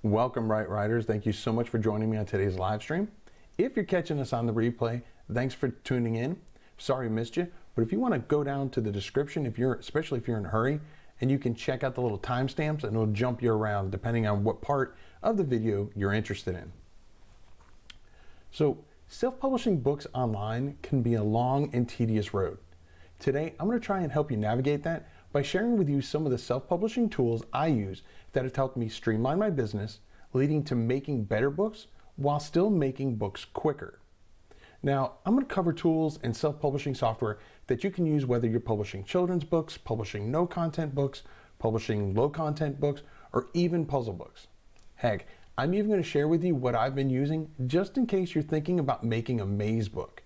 Welcome, Right Riders. Thank you so much for joining me on today's live stream. If you're catching us on the replay, thanks for tuning in. Sorry I missed you, but if you want to go down to the description, especially if you're in a hurry, and you can check out the little timestamps and it'll jump you around depending on what part of the video you're interested in. So, self-publishing books online can be a long and tedious road. Today, I'm going to try and help you navigate that by sharing with you some of the self-publishing tools I use that have helped me streamline my business, leading to making better books while still making books quicker. Now, I'm going to cover tools and self-publishing software that you can use whether you're publishing children's books, publishing no-content books, publishing low-content books, or even puzzle books. Heck, I'm even going to share with you what I've been using just in case you're thinking about making a maze book.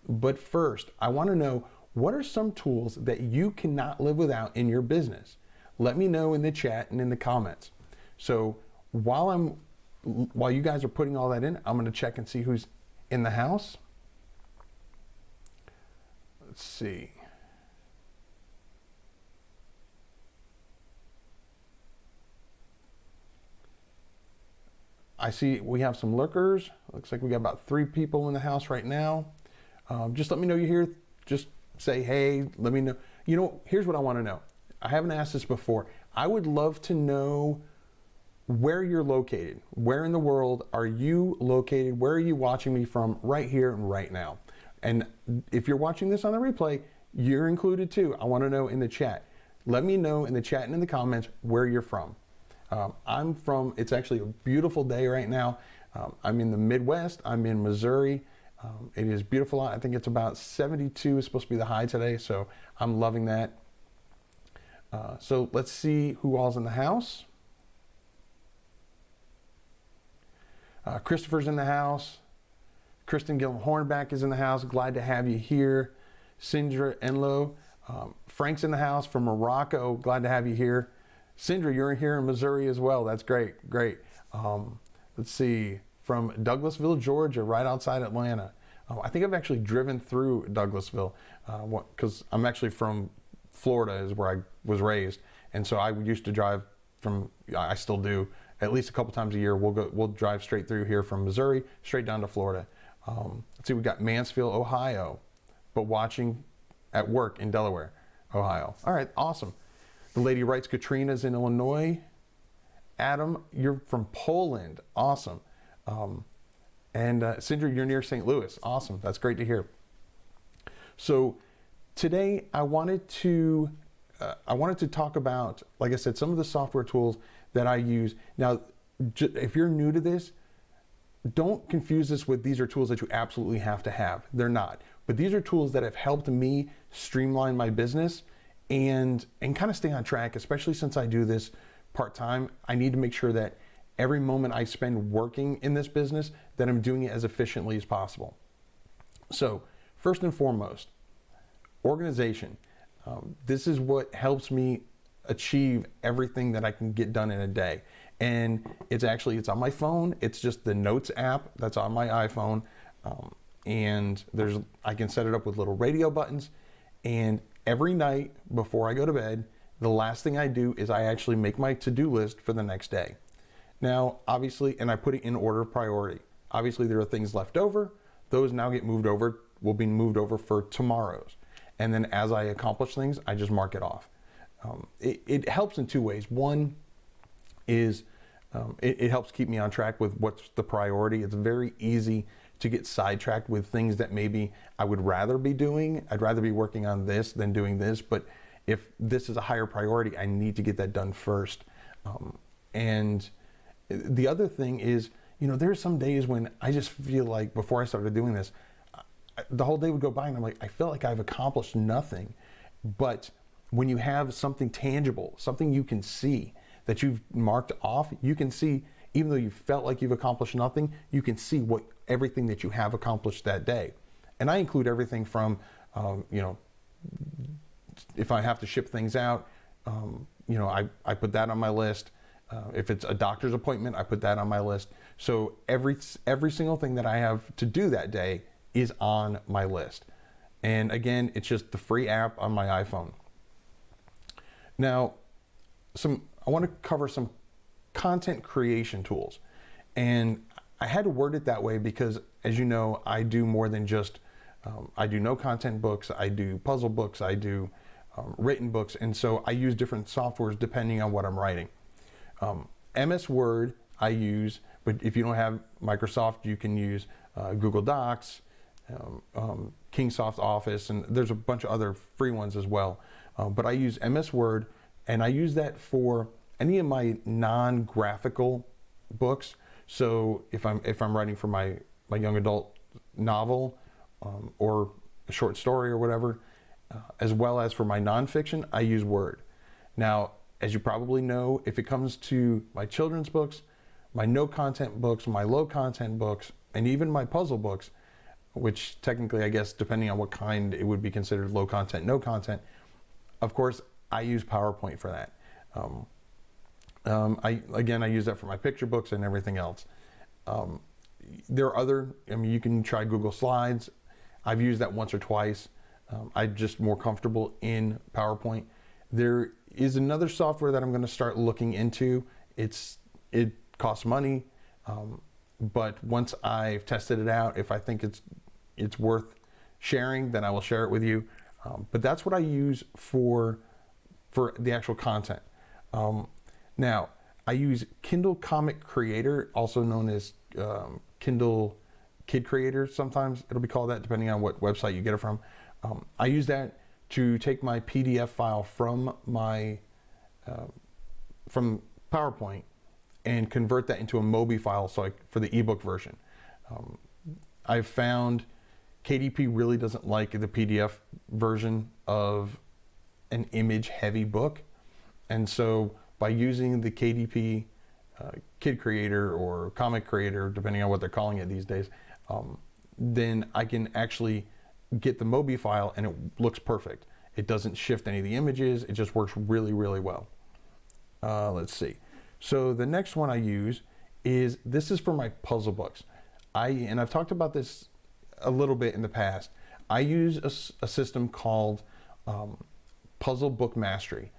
But first, I want to know, what are some tools that you cannot live without in your business? Let me know in the chat and in the comments. So while you guys are putting all that in, I'm going to check and see who's in the house. Let's see. I see we have some lurkers. Looks like we got about 3 people in the house right now. Just let me know you're here. Just say, hey, let me know. You know, here's what I want to know. I haven't asked this before. I would love to know where you're located. Where in the world are you located? Where are you watching me from right here and right now? And if you're watching this on the replay, you're included too. I want to know in the chat. Let me know in the chat and in the comments where you're from. It's actually a beautiful day right now. I'm in the Midwest. I'm in Missouri. It is beautiful. I think it's about 72 is supposed to be the high today, so I'm loving that. So let's see who all's in the house. Christopher's in the house. Kristen Gillum Hornback is in the house. Glad to have you here. Sindra Enlo. Frank's in the house from Morocco. Glad to have you here. Sindra, you're here in Missouri as well. That's great. Great. Let's see. From Douglasville, Georgia, right outside Atlanta. I think I've actually driven through Douglasville because I'm actually from Florida is where I was raised. And so I used to drive I still do, at least a couple times a year. We'll drive straight through here from Missouri, straight down to Florida. Let's see, we got Mansfield, Ohio, but watching at work in Delaware, Ohio. All right, awesome. The lady writes, Katrina's in Illinois. Adam, you're from Poland. Awesome. And Sindra, you're near St. Louis. Awesome. That's great to hear. So today I wanted to talk about, like I said, some of the software tools that I use. Now, if you're new to this, don't confuse this with these are tools that you absolutely have to have. They're not. But these are tools that have helped me streamline my business and kind of stay on track, especially since I do this part-time. I need to make sure that every moment I spend working in this business, that I'm doing it as efficiently as possible. So first and foremost, organization. This is what helps me achieve everything that I can get done in a day. And it's on my phone. It's just the Notes app that's on my iPhone. And I can set it up with little radio buttons. And every night before I go to bed, the last thing I do is I actually make my to-do list for the next day. Now, obviously, and I put it in order of priority. Obviously, there are things left over. Those now will be moved over for tomorrow's. And then as I accomplish things, I just mark it off. It helps in 2 ways. One is it helps keep me on track with what's the priority. It's very easy to get sidetracked with things that maybe I would rather be doing. I'd rather be working on this than doing this. But if this is a higher priority, I need to get that done first. And the other thing is, there are some days when I just feel like before I started doing this, the whole day would go by and I'm like, I feel like I've accomplished nothing. But when you have something tangible, something you can see that you've marked off, you can see, even though you felt like you've accomplished nothing, you can see everything that you have accomplished that day. And I include everything from, if I have to ship things out, I put that on my list. If it's a doctor's appointment, I put that on my list. So every single thing that I have to do that day is on my list. And again, it's just the free app on my iPhone. Now, I want to cover some content creation tools. And I had to word it that way because, as you know, I do more than just, I do no content books, I do puzzle books, I do written books, and so I use different softwares depending on what I'm writing. MS Word I use, but if you don't have Microsoft, you can use Google Docs, Kingsoft Office, and there's a bunch of other free ones as well. But I use MS Word, and I use that for any of my non-graphical books. So if I'm writing for my young adult novel or a short story or whatever, as well as for my nonfiction, I use Word. Now, as you probably know, if it comes to my children's books, my no content books, my low content books, and even my puzzle books, which technically, I guess, depending on what kind, it would be considered low content, no content. Of course, I use PowerPoint for that. I use that for my picture books and everything else. There are other, you can try Google Slides. I've used that once or twice. I'm just more comfortable in PowerPoint. There is another software that I'm going to start looking into. It costs money, but once I've tested it out, if I think it's worth sharing, then I will share it with you. But that's what I use for the actual content. Now, I use Kindle Comic Creator, also known as Kindle Kid Creator. Sometimes it'll be called that, depending on what website you get it from. I use that to take my PDF file from from PowerPoint and convert that into a Mobi file, so for the ebook version. I've found KDP really doesn't like the PDF version of an image-heavy book, and so by using the KDP Kid Creator or Comic Creator, depending on what they're calling it these days, then I can actually get the Mobi file and it looks perfect. It doesn't shift any of the images. It just works really, really well. Let's see. So the next one I use this is for my puzzle books. And I've talked about this a little bit in the past. I use a system called Puzzle Book Mastery.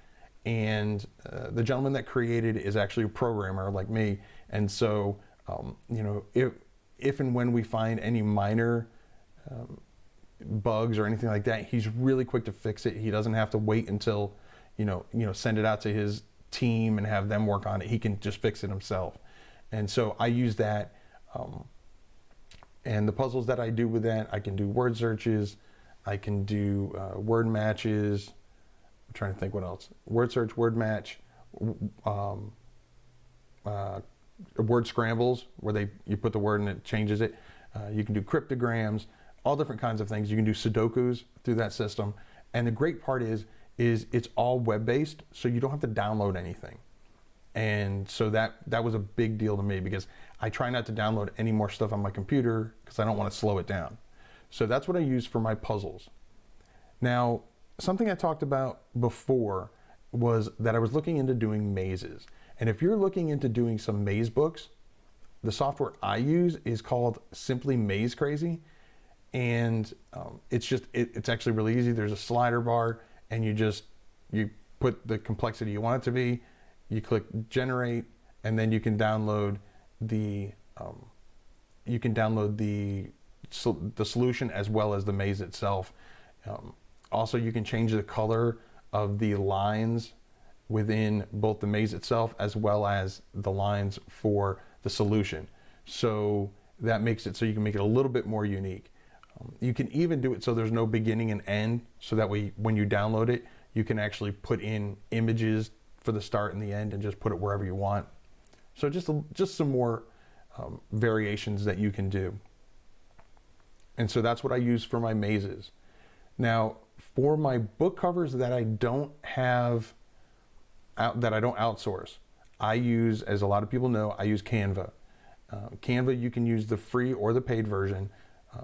And the gentleman that created it is actually a programmer like me. And so, if and when we find any minor bugs or anything like that, he's really quick to fix it. He doesn't have to wait until, send it out to his team and have them work on it. He can just fix it himself. And so I use that. And the puzzles that I do with that, I can do word searches. I can do word matches. I'm trying to think what else. Word search, word match, word scrambles, where you put the word and it changes it. You can do cryptograms, all different kinds of things. You can do Sudokus through that system. And the great part is it's all web-based, so you don't have to download anything. And so that was a big deal to me, because I try not to download any more stuff on my computer because I don't want to slow it down. So that's what I use for my puzzles. Now, something I talked about before was that I was looking into doing mazes. And if you're looking into doing some maze books, the software I use is called Simply Maze Crazy. And it's actually really easy. There's a slider bar, and you put the complexity you want it to be. You click generate, and then you can download the solution as well as the maze itself. Also, you can change the color of the lines within both the maze itself as well as the lines for the solution. So that makes it so you can make it a little bit more unique. You can even do it so there's no beginning and end, so that way when you download it, you can actually put in images for the start and the end and just put it wherever you want. So just some more variations that you can do. And so that's what I use for my mazes. Now, for my book covers that I don't outsource, I use, as a lot of people know, I use Canva. Canva, you can use the free or the paid version.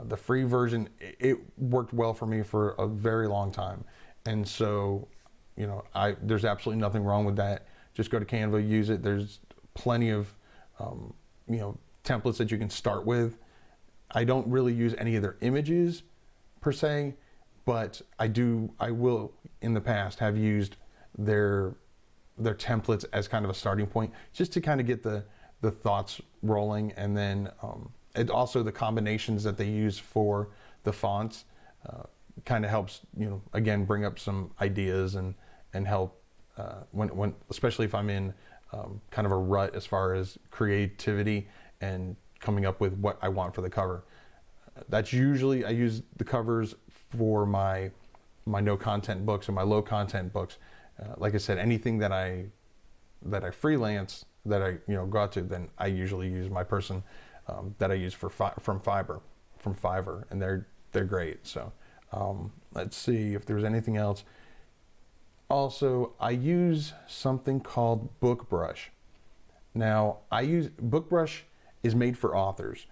The free version, it worked well for me for a very long time. And so, there's absolutely nothing wrong with that. Just go to Canva, use it. There's plenty of, templates that you can start with. I don't really use any of their images per se, but I will in the past have used their their templates as kind of a starting point, just to kind of get the thoughts rolling. And then it also, the combinations that they use for the fonts kind of helps, again, bring up some ideas and help when especially if I'm in kind of a rut as far as creativity and coming up with what I want for the cover. That's usually, I use the covers for my no content books and my low content books. Like I said, anything that I freelance, that I go out to, then I usually use my person that I use from Fiverr, and they're great. So let's see if there's anything else. Also, I use something called BookBrush. Now, BookBrush is made for authors,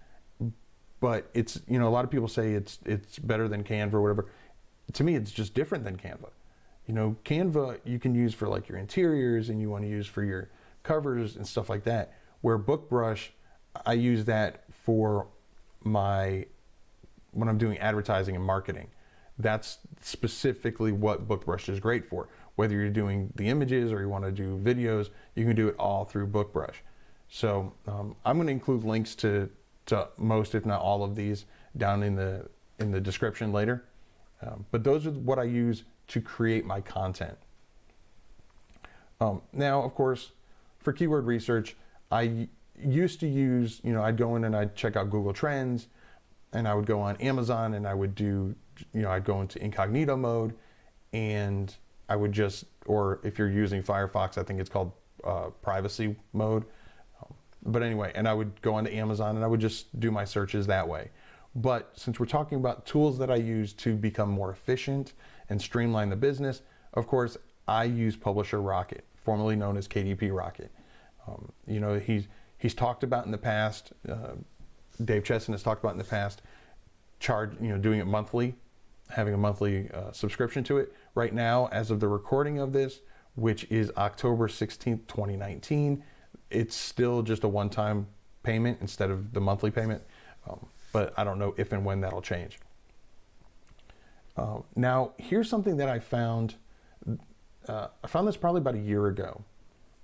but it's, a lot of people say it's better than Canva or whatever. To me, it's just different than Canva. Canva you can use for like your interiors, and you want to use for your covers and stuff like that. Where BookBrush, I use that for when I'm doing advertising and marketing. That's specifically what BookBrush is great for. Whether you're doing the images or you want to do videos, you can do it all through BookBrush. So I'm going to include links to most, if not all of these, down in the description later. But those are what I use to create my content. Now, of course, for keyword research, I used to use, I'd go in and I'd check out Google Trends, and I would go on Amazon and I would do, I'd go into incognito mode, and I would just, or if you're using Firefox, I think it's called privacy mode. But anyway, and I would go onto Amazon and I would just do my searches that way. But since we're talking about tools that I use to become more efficient and streamline the business, of course, I use Publisher Rocket, formerly known as KDP Rocket. He's talked about in the past, Dave Chesson has talked about in the past, doing it monthly, having a monthly subscription to it. Right now, as of the recording of this, which is October 16th, 2019, it's still just a one-time payment instead of the monthly payment. But I don't know if and when that'll change. Now, here's something that I found. I found this probably about a year ago,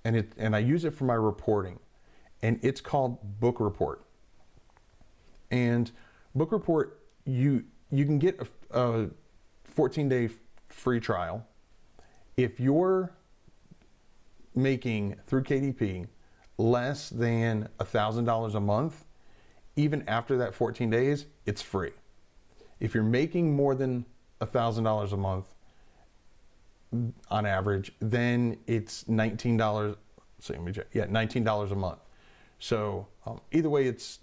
and I use it for my reporting, and it's called Book Report. And Book Report, you can get a 14-day free trial if you're making through KDP less than $1,000 a month. Even after that 14 days, it's free. If you're making more than $1,000 a month on average, then it's $19. So let me check. Yeah, $19 a month. So either way, it's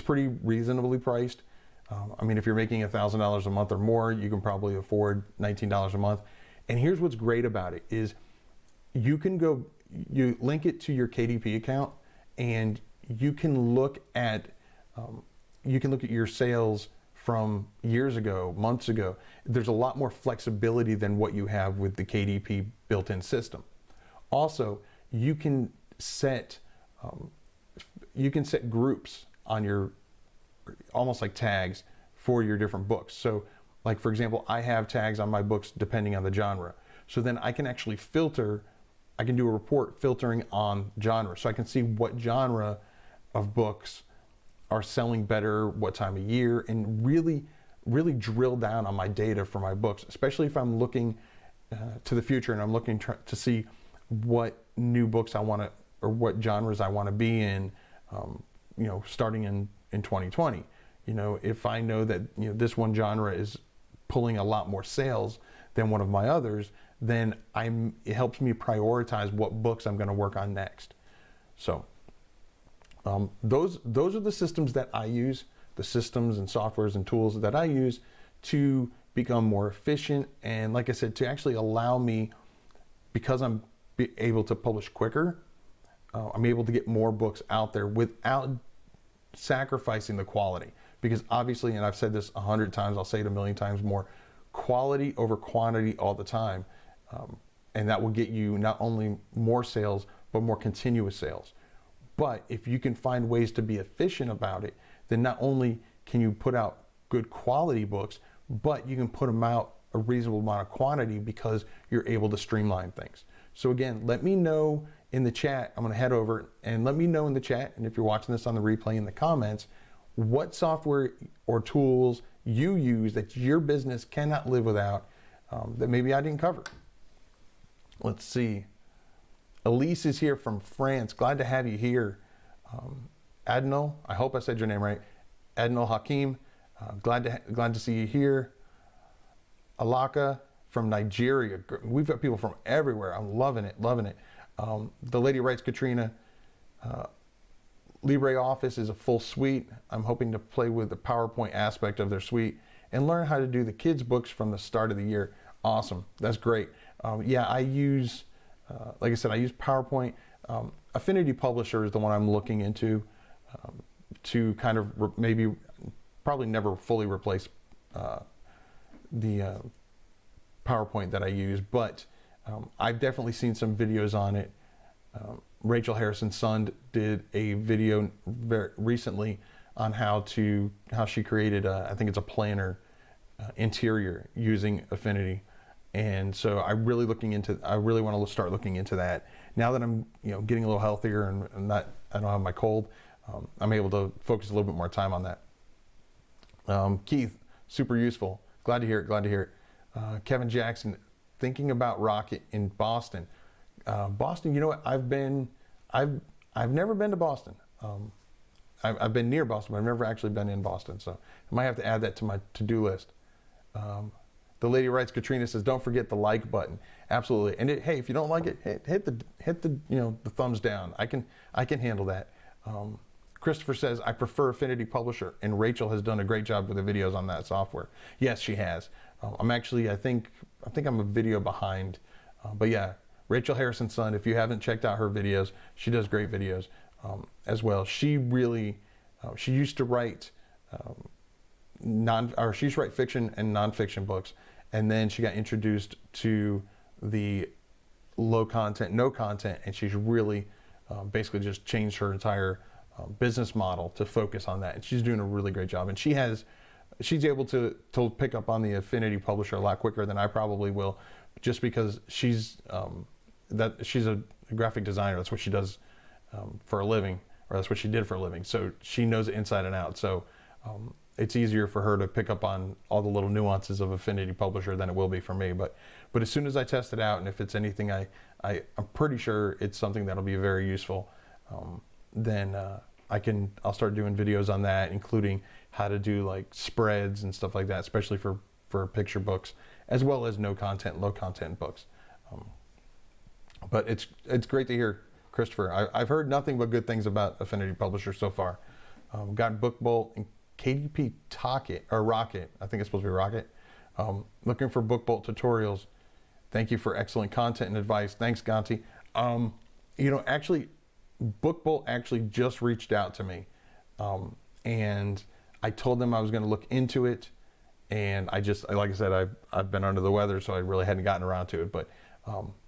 pretty reasonably priced. If you're making $1,000 a month or more, you can probably afford $19 a month. And here's what's great about it is you link it to your KDP account, and you can look at your sales from years ago, months ago. There's a lot more flexibility than what you have with the KDP built-in system. Also, you can set groups on your, almost like tags for your different books. So like, for example, I have tags on my books depending on the genre. So then I can actually I can do a report filtering on genre. So I can see what genre of books are selling better, what time of year, and really drill down on my data for my books, especially if I'm looking to the future and I'm looking to see what new books I want to, or what genres I want to be in, starting in 2020. If I know that this one genre is pulling a lot more sales than one of my others, then it helps me prioritize what books I'm going to work on next. So those are the systems that I use, the systems and softwares and tools that I use to become more efficient. And like I said, to actually allow me, because I'm able to publish quicker, I'm able to get more books out there without sacrificing the quality. Because obviously, and I've said this 100 times, I'll say it a million times more, quality over quantity all the time. And that will get you not only more sales, but more continuous sales. But if you can find ways to be efficient about it, then not only can you put out good quality books, but you can put them out a reasonable amount of quantity because you're able to streamline things. So again, let me know in the chat. I'm gonna head over and let me know in the chat, and if you're watching this on the replay, in the comments, what software or tools you use that your business cannot live without, that maybe I didn't cover. Let's see. Elise is here from France. Glad to have you here. Adnal, I hope I said your name right. Adnal Hakim, glad to see you here. Alaka from Nigeria. We've got people from everywhere. I'm loving it, loving it. The lady writes, Katrina, LibreOffice is a full suite. I'm hoping to play with the PowerPoint aspect of their suite and learn how to do the kids' books from the start of the year. Awesome, that's great. Yeah, I use, like I said, I use PowerPoint. Affinity Publisher is the one I'm looking into to kind of probably never fully replace the PowerPoint that I use, but I've definitely seen some videos on it. Rachel Harrison Sund did a video very recently on how she created I think it's a planner interior using Affinity, and so I really want to start looking into that now that I'm getting a little healthier and I don't have my cold. I'm able to focus a little bit more time on that. Keith, super useful. Glad to hear it. Glad to hear it. Kevin Jackson, thinking about Rocket in Boston. Boston, you know what? I've never been to Boston. I've been near Boston, but I've never actually been in Boston. So I might have to add that to my to-do list. The lady writes, Katrina says, don't forget the like button. Absolutely. And hey, if you don't like it, hit the the thumbs down. I can handle that. Christopher says, I prefer Affinity Publisher, and Rachel has done a great job with the videos on that software. Yes, she has. I think I'm a video behind, but yeah, Rachel Harrison Sund, if you haven't checked out her videos, she does great videos as well. She really, she used to write she used to write fiction and nonfiction books, and then she got introduced to the low content, no content, and she's really basically just changed her entire business model to focus on that, and she's doing a really great job. And she's able to pick up on the Affinity Publisher a lot quicker than I probably will, just because she's a graphic designer. That's what she does for a living, or that's what she did for a living. So she knows it inside and out. So it's easier for her to pick up on all the little nuances of Affinity Publisher than it will be for me. But as soon as I test it out, and if it's anything I'm pretty sure it's something that'll be very useful, then I'll start doing videos on that, including how to do like spreads and stuff like that, especially for picture books, as well as no content, low content books. But it's great to hear, Christopher. I've heard nothing but good things about Affinity Publisher so far. Got BookBolt and KDP Rocket. I think it's supposed to be Rocket. Looking for BookBolt tutorials. Thank you for excellent content and advice. Thanks, Ganti. Actually, BookBolt actually just reached out to me, and I told them I was going to look into it, and like I said, I've been under the weather, so I really hadn't gotten around to it. But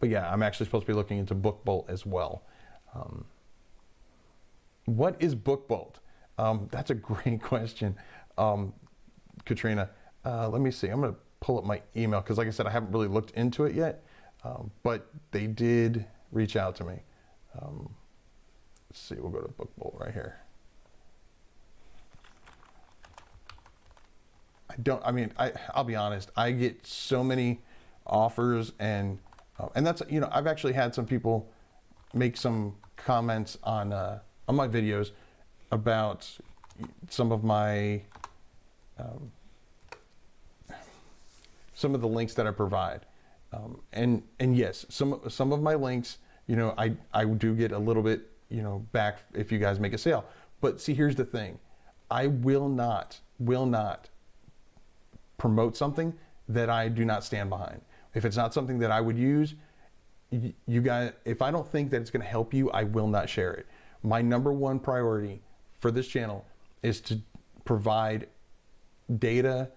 yeah, I'm actually supposed to be looking into BookBolt as well. What is BookBolt? That's a great question, Katrina. Let me see. I'm going to pull up my email because, like I said, I haven't really looked into it yet, but they did reach out to me. Let's see. We'll go to BookBolt right here. I'll be honest. I get so many offers, and that's I've actually had some people make some comments on my videos about some of my some of the links that I provide, and yes, some of my links, I do get a little bit back if you guys make a sale. But see, here's the thing: I will not promote something that I do not stand behind. If it's not something that I would use, you guys, if I don't think that it's going to help you, I will not share it. My number one priority for this channel is to provide data,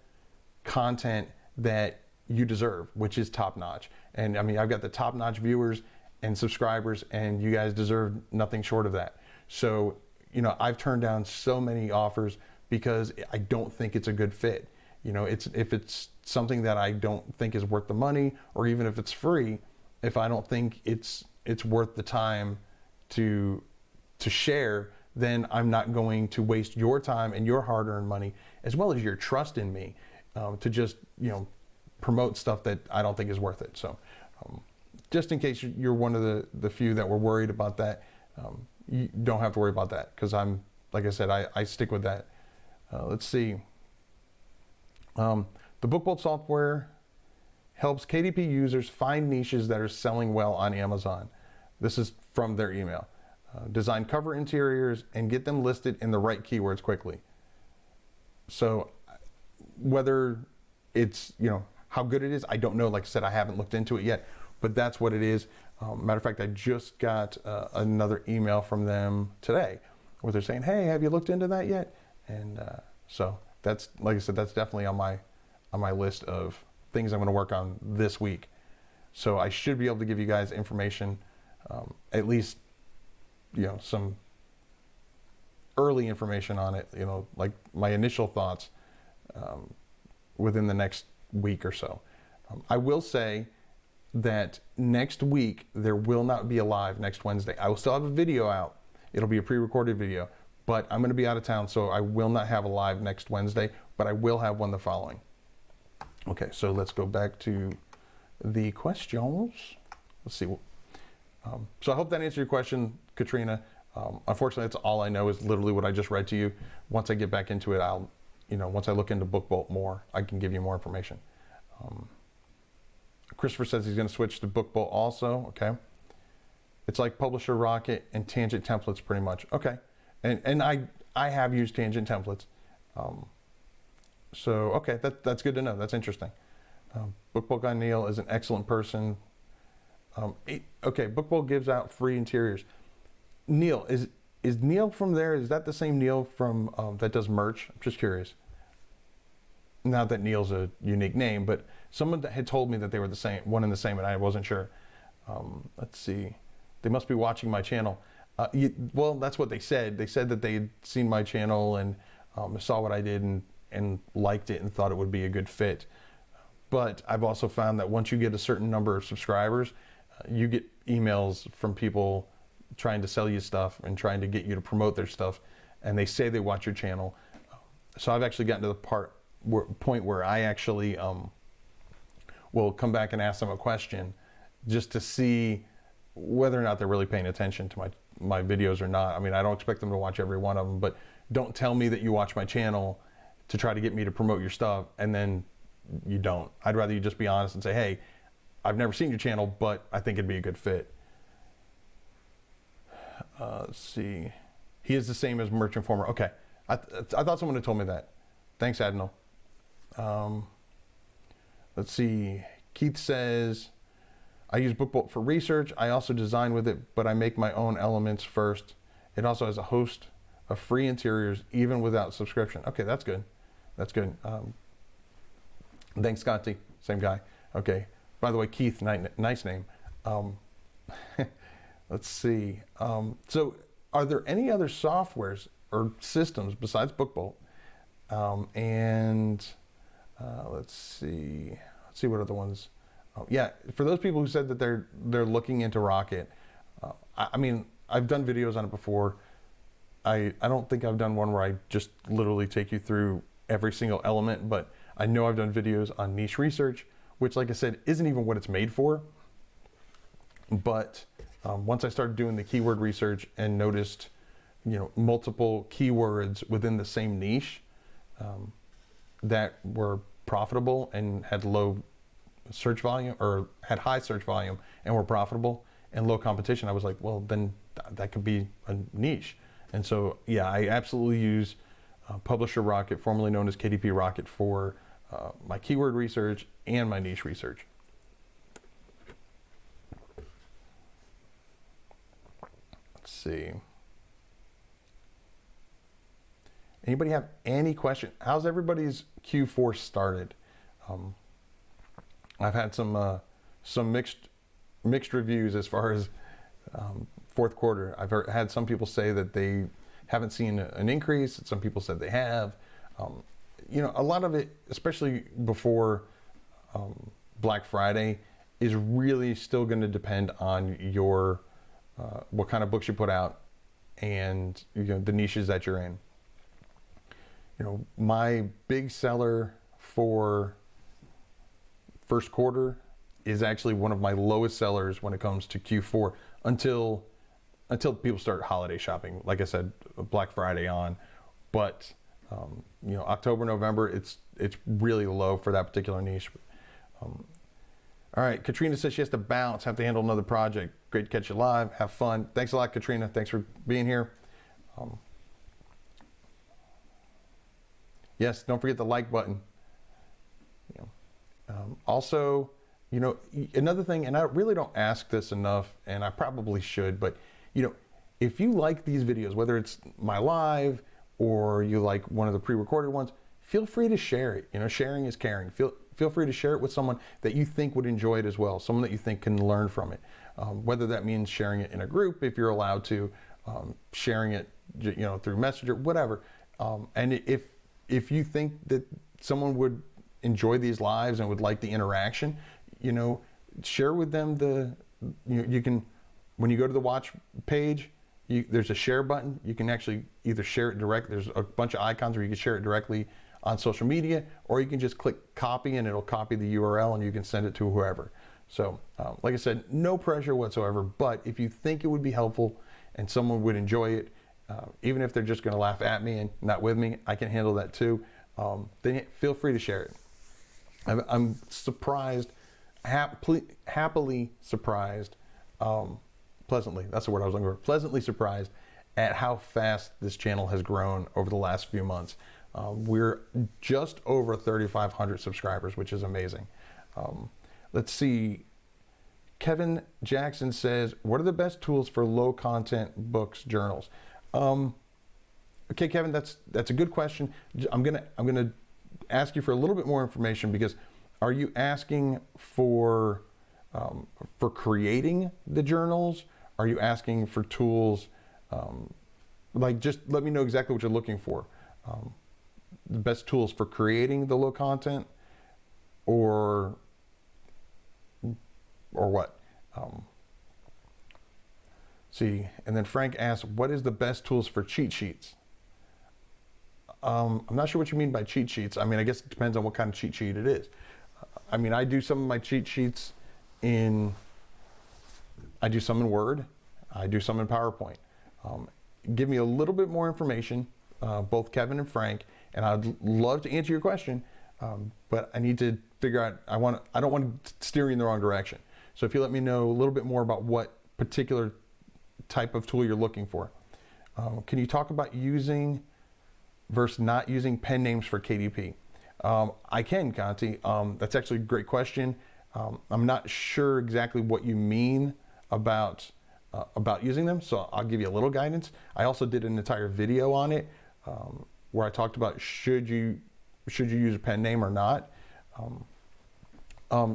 content that you deserve, which is top notch. And I've got the top notch viewers and subscribers, and you guys deserve nothing short of that. So, I've turned down so many offers because I don't think it's a good fit. If it's something that I don't think is worth the money, or even if it's free, if I don't think it's worth the time to share, then I'm not going to waste your time and your hard-earned money, as well as your trust in me, to just, promote stuff that I don't think is worth it. So just in case you're one of the few that were worried about that, you don't have to worry about that, because like I said, I stick with that. Let's see. The BookBolt software helps KDP users find niches that are selling well on Amazon. This is from their email. Design cover interiors and get them listed in the right keywords quickly. So whether it's, how good it is, I don't know. Like I said, I haven't looked into it yet, but that's what it is. Matter of fact, I just got another email from them today where they're saying, hey, have you looked into that yet? And so that's, like I said, that's definitely on my list of things I'm going to work on this week. So I should be able to give you guys information, at least, some early information on it, like my initial thoughts, within the next week or so. I will say that next week there will not be a live next Wednesday. I will still have a video out. It'll be a pre-recorded video, but I'm going to be out of town, so I will not have a live next Wednesday, but I will have one the following. Okay, so let's go back to the questions. Let's see. So I hope that answered your question, Katrina. Unfortunately, that's all I know is literally what I just read to you. Once I get back into it, I'll, once I look into BookBolt more, I can give you more information. Christopher says he's going to switch to BookBolt also. Okay. It's like Publisher Rocket and Tangent templates pretty much. Okay. And I have used Tangent templates. So, okay, that's good to know. That's interesting. BookBolt guy Neil is an excellent person. Okay, BookBolt gives out free interiors. Neil, is Neil from there? Is that the same Neil from that does merch? I'm just curious. Not that Neil's a unique name, but someone that had told me that they were the same, one and the same, and I wasn't sure. Let's see. They must be watching my channel. Well, that's what they said. They said that they had seen my channel and saw what I did and liked it and thought it would be a good fit. But I've also found that once you get a certain number of subscribers, you get emails from people trying to sell you stuff and trying to get you to promote their stuff, and they say they watch your channel. So I've actually gotten to the point where I actually will come back and ask them a question just to see whether or not they're really paying attention to my videos or not. I mean, I don't expect them to watch every one of them, but don't tell me that you watch my channel to try to get me to promote your stuff and then you don't. I'd rather you just be honest and say, hey, I've never seen your channel, but I think it'd be a good fit. Let's see. He is the same as Merch Informer. Okay. I thought someone had told me that. Thanks, Adnal. Let's see. Keith says, I use BookBolt for research. I also design with it, but I make my own elements first. It also has a host of free interiors, even without subscription. Okay, that's good. That's good. Thanks, Scotty. Same guy. Okay. By the way, Keith, nice name. Let's see. So are there any other softwares or systems besides BookBolt? Let's see what other ones. Oh, yeah, for those people who said that they're looking into Rocket, I mean, I've done videos on it before. I don't think I've done one where I just literally take you through every single element, but I know I've done videos on niche research, which, like I said, isn't even what it's made for. But once I started doing the keyword research and noticed, multiple keywords within the same niche that were profitable and had low search volume, or had high search volume and were profitable and low competition, I was like, well, then that could be a niche. And so, yeah, I absolutely use Publisher Rocket, formerly known as KDP Rocket, for my keyword research and my niche research. Let's see. Anybody have any question? How's everybody's Q4 started? I've had some mixed reviews as far as fourth quarter. I've had some people say that they haven't seen an increase. Some people said they have. A lot of it, especially before Black Friday, is really still going to depend on your what kind of books you put out and the niches that you're in. My big seller for first quarter is actually one of my lowest sellers when it comes to Q4 until people start holiday shopping. Like I said, Black Friday on, but October, November, it's really low for that particular niche. All right, Katrina says she has to bounce, have to handle another project. Great to catch you live. Have fun. Thanks a lot, Katrina. Thanks for being here. Yes, don't forget the like button. Also, another thing, and I really don't ask this enough, and I probably should, but if you like these videos, whether it's my live or you like one of the pre-recorded ones, feel free to share it. Sharing is caring. Feel free to share it with someone that you think would enjoy it as well, someone that you think can learn from it. Whether that means sharing it in a group, if you're allowed to, sharing it, through Messenger, whatever. And if you think that someone would enjoy these lives and would like the interaction, share with them you can, when you go to the watch page, there's a share button. You can actually either share it directly. There's a bunch of icons where you can share it directly on social media, or you can just click copy and it'll copy the URL and you can send it to whoever. So like I said, no pressure whatsoever, but if you think it would be helpful and someone would enjoy it, even if they're just going to laugh at me and not with me, I can handle that too. Then feel free to share it. I'm surprised, happily surprised, pleasantly, that's the word I was looking for, pleasantly surprised at how fast this channel has grown over the last few months. We're just over 3,500 subscribers, which is amazing. Let's see. Kevin Jackson says, what are the best tools for low content books, journals? Okay, Kevin, that's a good question. I'm gonna ask you for a little bit more information, because are you asking for creating the journals? Are you asking for tools? Just let me know exactly what you're looking for. The best tools for creating the low content, or what? See, and then Frank asks, what is the best tools for cheat sheets? I'm not sure what you mean by cheat sheets. I mean, I guess it depends on what kind of cheat sheet it is. I do some of my cheat sheets I do some in Word, I do some in PowerPoint. Give me a little bit more information, both Kevin and Frank, and I'd love to answer your question, but I need to figure out, I don't want to steer you in the wrong direction. So if you let me know a little bit more about what particular type of tool you're looking for. Can you talk about using versus not using pen names for KDP? I can, Conti. That's actually a great question. I'm not sure exactly what you mean about using them, so I'll give you a little guidance. I also did an entire video on it where I talked about should you use a pen name or not.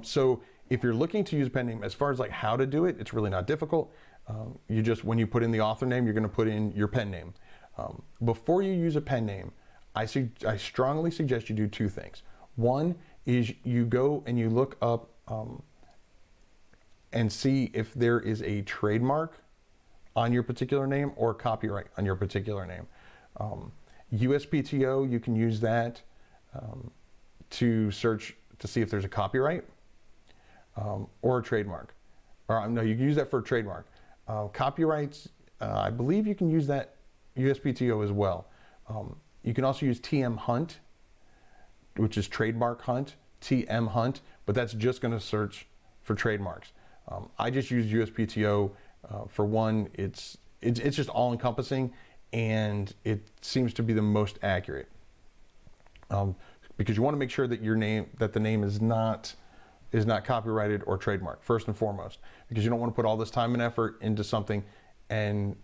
So if you're looking to use a pen name, as far as like how to do it, it's really not difficult. When you put in the author name, you're going to put in your pen name. Before you use a pen name, I strongly suggest you do two things. One is you go and you look up and see if there is a trademark on your particular name or copyright on your particular name. USPTO, you can use that to search to see if there's a copyright or a trademark. Or no, you can use that for a trademark. Copyrights, I believe you can use that USPTO as well. You can also use TM Hunt, which is trademark hunt, TM Hunt, but that's just going to search for trademarks. I just use USPTO for one. It's just all encompassing, and it seems to be the most accurate because you want to make sure that the name is not copyrighted or trademarked first and foremost, because you don't want to put all this time and effort into something and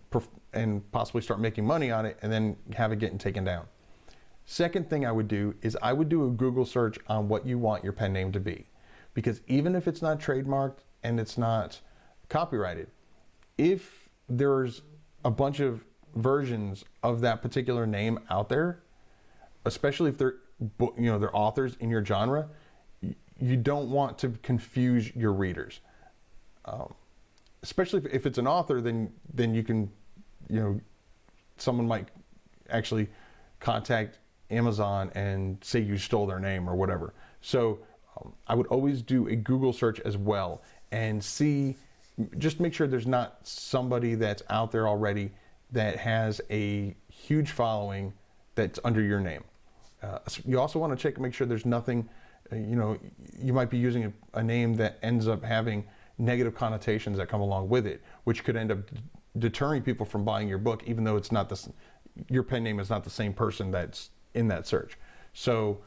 possibly start making money on it and then have it getting taken down. Second thing I would do is I would do a Google search on what you want your pen name to be, because even if it's not trademarked and it's not copyrighted, if there's a bunch of versions of that particular name out there, especially if they're authors in your genre, you don't want to confuse your readers. Especially if it's an author, then you can, someone might actually contact Amazon and say you stole their name or whatever. So I would always do a Google search as well and just make sure there's not somebody that's out there already that has a huge following that's under your name. You also want to make sure there's nothing, you might be using a name that ends up having negative connotations that come along with it, which could end up deterring people from buying your book, even though it's not your pen name is not the same person that's in that search. So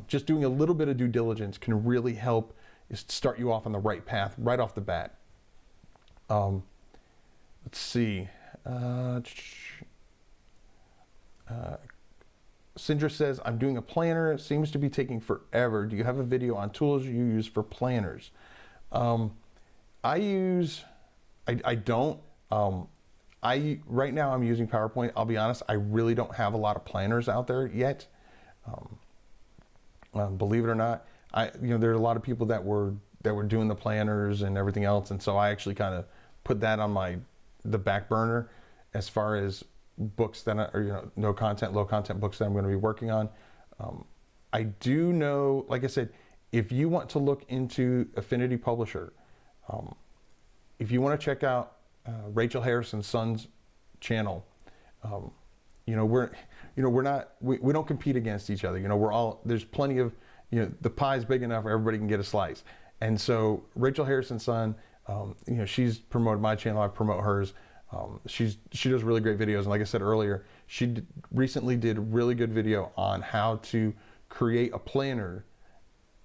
just doing a little bit of due diligence can really help start you off on the right path right off the bat. Let's see. Sindra says, I'm doing a planner. It seems to be taking forever. Do you have a video on tools you use for planners? I don't. Right now I'm using PowerPoint. I'll be honest, I really don't have a lot of planners out there yet. Believe it or not, there are a lot of people that were doing the planners and everything else, and so I actually kind of put that on the back burner as far as books that are, no content, low content books that I'm going to be working on. I do know, like I said, if you want to look into Affinity Publisher, if you want to check out Rachel Harrison's son's channel, we don't compete against each other. There's plenty of, the pie's big enough where everybody can get a slice. And so Rachel Harrison's son, she's promoted my channel, I promote hers. She does really great videos. And like I said earlier, she recently did a really good video on how to create a planner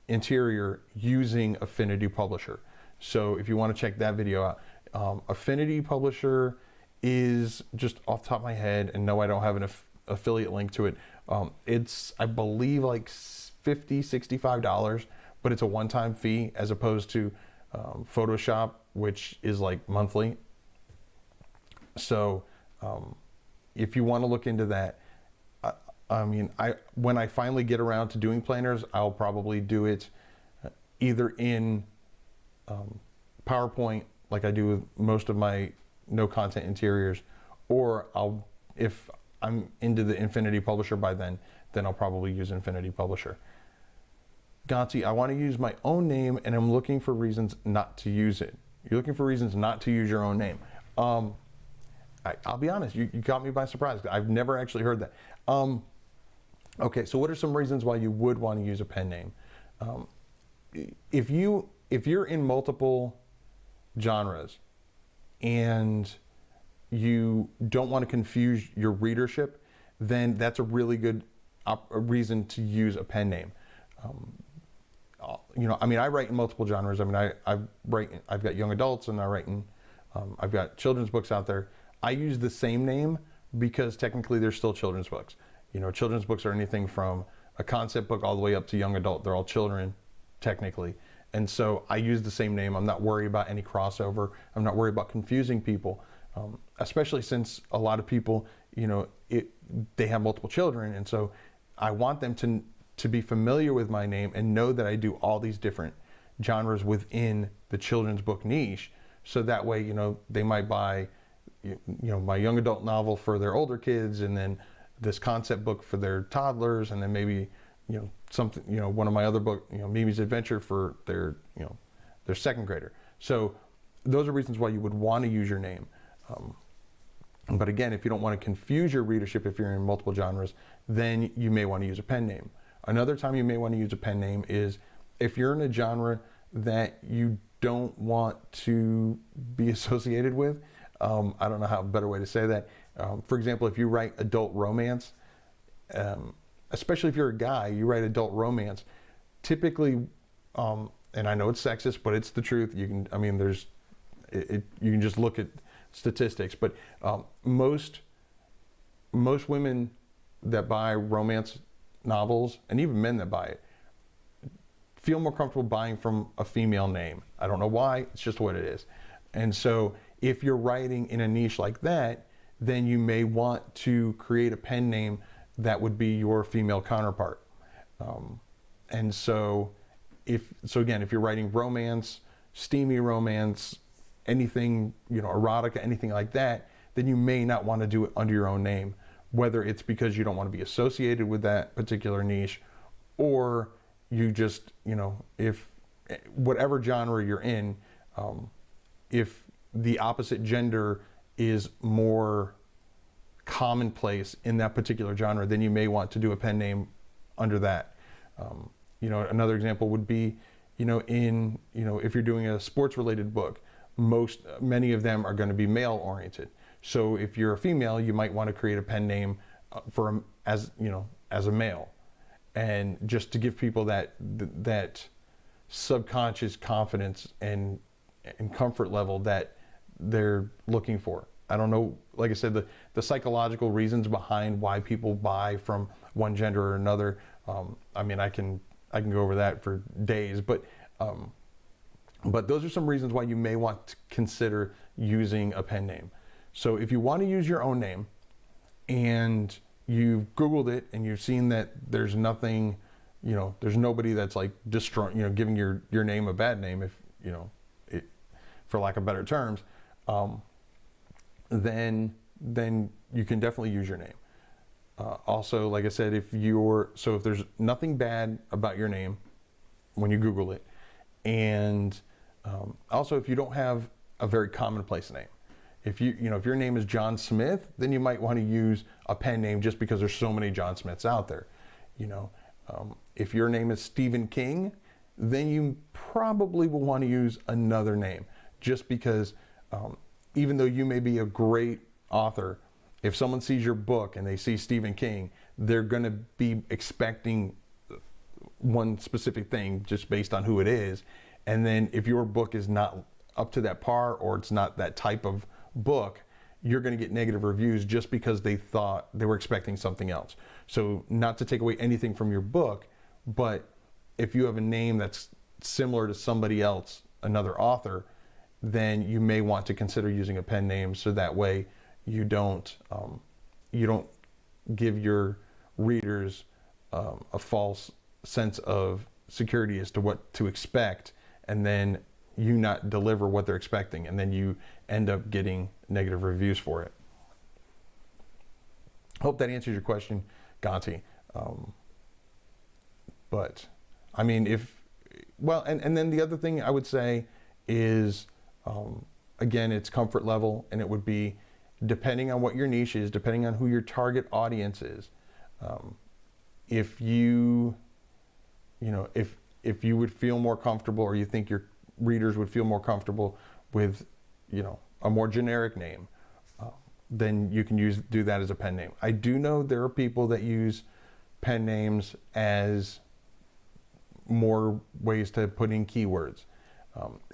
interior using Affinity Publisher. So if you want to check that video out, Affinity Publisher is, just off the top of my head, and no, I don't have an affiliate link to it. It's, I believe, like $50, $65, but it's a one-time fee as opposed to Photoshop, which is like monthly. So if you want to look into that, when I finally get around to doing planners, I'll probably do it either in PowerPoint, like I do with most of my no content interiors, or if I'm into the Infinity Publisher by then I'll probably use Infinity Publisher. Gonti, I want to use my own name and I'm looking for reasons not to use it. You're looking for reasons not to use your own name. I'll be honest, you caught me by surprise. I've never actually heard that. Okay, so what are some reasons why you would want to use a pen name? If you're in multiple genres and you don't want to confuse your readership, then that's a really good reason to use a pen name. I write in multiple genres. I've got young adults and I write in, I've got children's books out there. I use the same name because technically they're still children's books. Children's books are anything from a concept book all the way up to young adult. They're all children, technically. And so I use the same name. I'm not worried about any crossover. I'm not worried about confusing people, especially since a lot of people, they have multiple children. And so I want them to be familiar with my name and know that I do all these different genres within the children's book niche. So that way, they might buy, my young adult novel for their older kids, and then this concept book for their toddlers, and then maybe, something, one of my other book, Mimi's Adventure for their second grader. So those are reasons why you would want to use your name. But again, if you don't want to confuse your readership, if you're in multiple genres, then you may want to use a pen name. Another time you may want to use a pen name is if you're in a genre that you don't want to be associated with. I don't know how a better way to say that. For example, if you write adult romance, especially if you're a guy, you write adult romance, typically, and I know it's sexist, but it's the truth. You can, you can just look at statistics, but most women that buy romance novels, and even men that buy it, feel more comfortable buying from a female name. I don't know why, it's just what it is. And so if you're writing in a niche like that, then you may want to create a pen name that would be your female counterpart. And so Again, if you're writing romance, steamy romance, anything, erotica, anything like that, then you may not want to do it under your own name, whether it's because you don't want to be associated with that particular niche, or you just, if whatever genre you're in, if the opposite gender is more commonplace in that particular genre, then you may want to do a pen name under that. Another example would be, if you're doing a sports related book, many of them are going to be male oriented. So if you're a female, you might want to create a pen name as a male, and just to give people that subconscious confidence and comfort level that they're looking for. I don't know, like I said, the psychological reasons behind why people buy from one gender or another. I can go over that for days, but those are some reasons why you may want to consider using a pen name. So if you want to use your own name and you've Googled it and you've seen that there's nothing, there's nobody that's like destroying, giving your name a bad name, if, for lack of better terms, then you can definitely use your name. Also, like I said, if there's nothing bad about your name when you Google it, and also if you don't have a very commonplace name, if your name is John Smith, then you might want to use a pen name just because there's so many John Smiths out there. If your name is Stephen King, then you probably will want to use another name, just because even though you may be a great author, if someone sees your book and they see Stephen King, they're going to be expecting one specific thing just based on who it is. And then if your book is not up to that par, or it's not that type of book, you're going to get negative reviews just because they thought they were expecting something else. So not to take away anything from your book, but if you have a name that's similar to somebody else, another author, then you may want to consider using a pen name, so that way you don't give your readers a false sense of security as to what to expect, and then you not deliver what they're expecting, and then you end up getting negative reviews for it. Hope that answers your question, Gonti. But I mean, and then the other thing I would say is, again, it's comfort level, and it would be depending on what your niche is, depending on who your target audience is. If you would feel more comfortable, or you think your readers would feel more comfortable with, a more generic name, then you can do that as a pen name. I do know there are people that use pen names as more ways to put in keywords.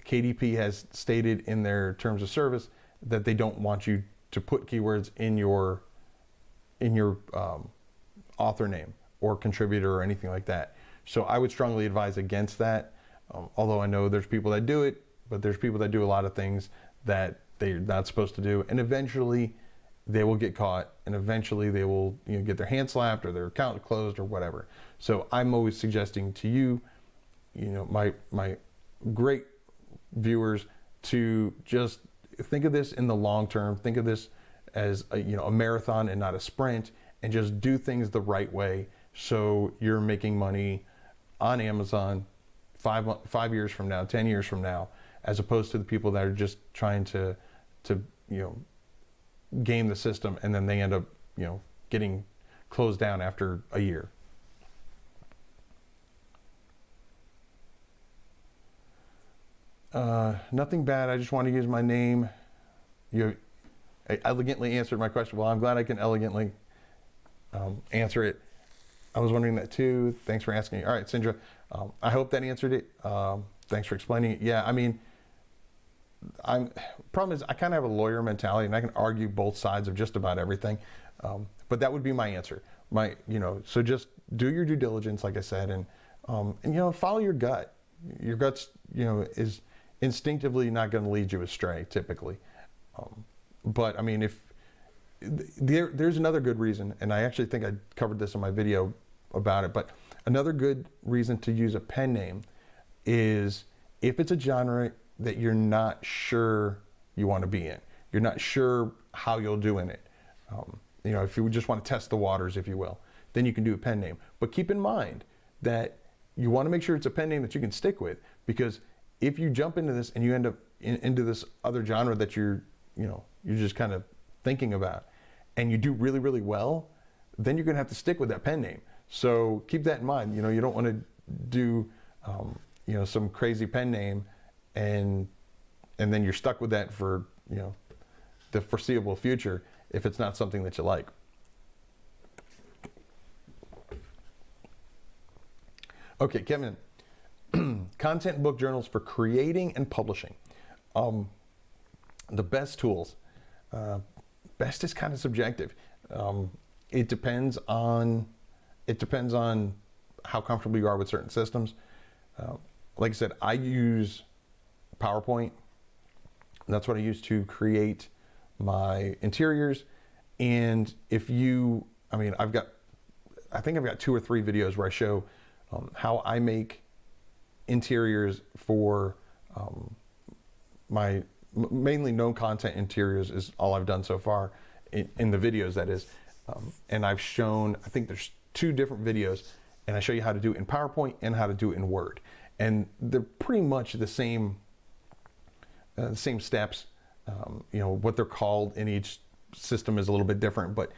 KDP has stated in their terms of service that they don't want you to put keywords in your author name or contributor or anything like that. So I would strongly advise against that. Although I know there's people that do it, but there's people that do a lot of things that they're not supposed to do, and eventually they will get caught, and eventually they will get their hand slapped or their account closed or whatever. So I'm always suggesting to you, my great viewers, to just think of this in the long term. Think of this as a marathon and not a sprint, and just do things the right way, so you're making money on Amazon 5 years from now, 10 years from now, as opposed to the people that are just trying to game the system, and then they end up getting closed down after a year. Nothing bad. I just want to use my name. You elegantly answered my question. Well, I'm glad I can elegantly answer it. I was wondering that too. Thanks for asking. All right, Sindra. I hope that answered it. Thanks for explaining it. Yeah, I mean, problem is I kind of have a lawyer mentality, and I can argue both sides of just about everything. But that would be my answer. So just do your due diligence, like I said, and follow your gut. Your gut's, is instinctively not going to lead you astray typically. But I mean, if there's another good reason, and I actually think I covered this in my video about it, but another good reason to use a pen name is if it's a genre that you're not sure you want to be in, you're not sure how you'll do in it. You know, if you just want to test the waters, if you will, then you can do a pen name. But keep in mind that you want to make sure it's a pen name that you can stick with, because if you jump into this and you end up into this other genre that you're just kind of thinking about, and you do really, really well, then you're gonna have to stick with that pen name. So keep that in mind. You know, you don't want to do some crazy pen name and then you're stuck with that for the foreseeable future if it's not something that you like. Okay, Kevin, content book journals for creating and publishing. The best tools. Best is kind of subjective. It depends on how comfortable you are with certain systems. Like I said, I use PowerPoint. That's what I use to create my interiors. And I think I've got 2 or 3 videos where I show how I make interiors for my mainly known content interiors is all I've done so far in the videos, that is. And I've shown, I think there's 2 different videos, and I show you how to do it in PowerPoint and how to do it in Word. And they're pretty much the same steps. What they're called in each system is a little bit different, but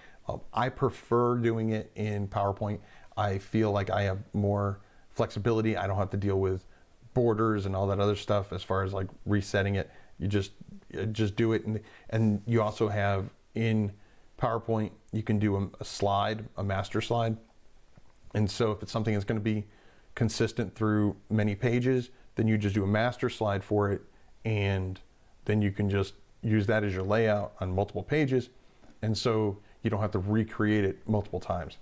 I prefer doing it in PowerPoint. I feel like I have more flexibility. I don't have to deal with borders and all that other stuff as far as like resetting it. You just do it, and you also have in PowerPoint, you can do a slide, a master slide. And so if it's something that's going to be consistent through many pages, then you just do a master slide for it, and then you can just use that as your layout on multiple pages, and so you don't have to recreate it multiple times.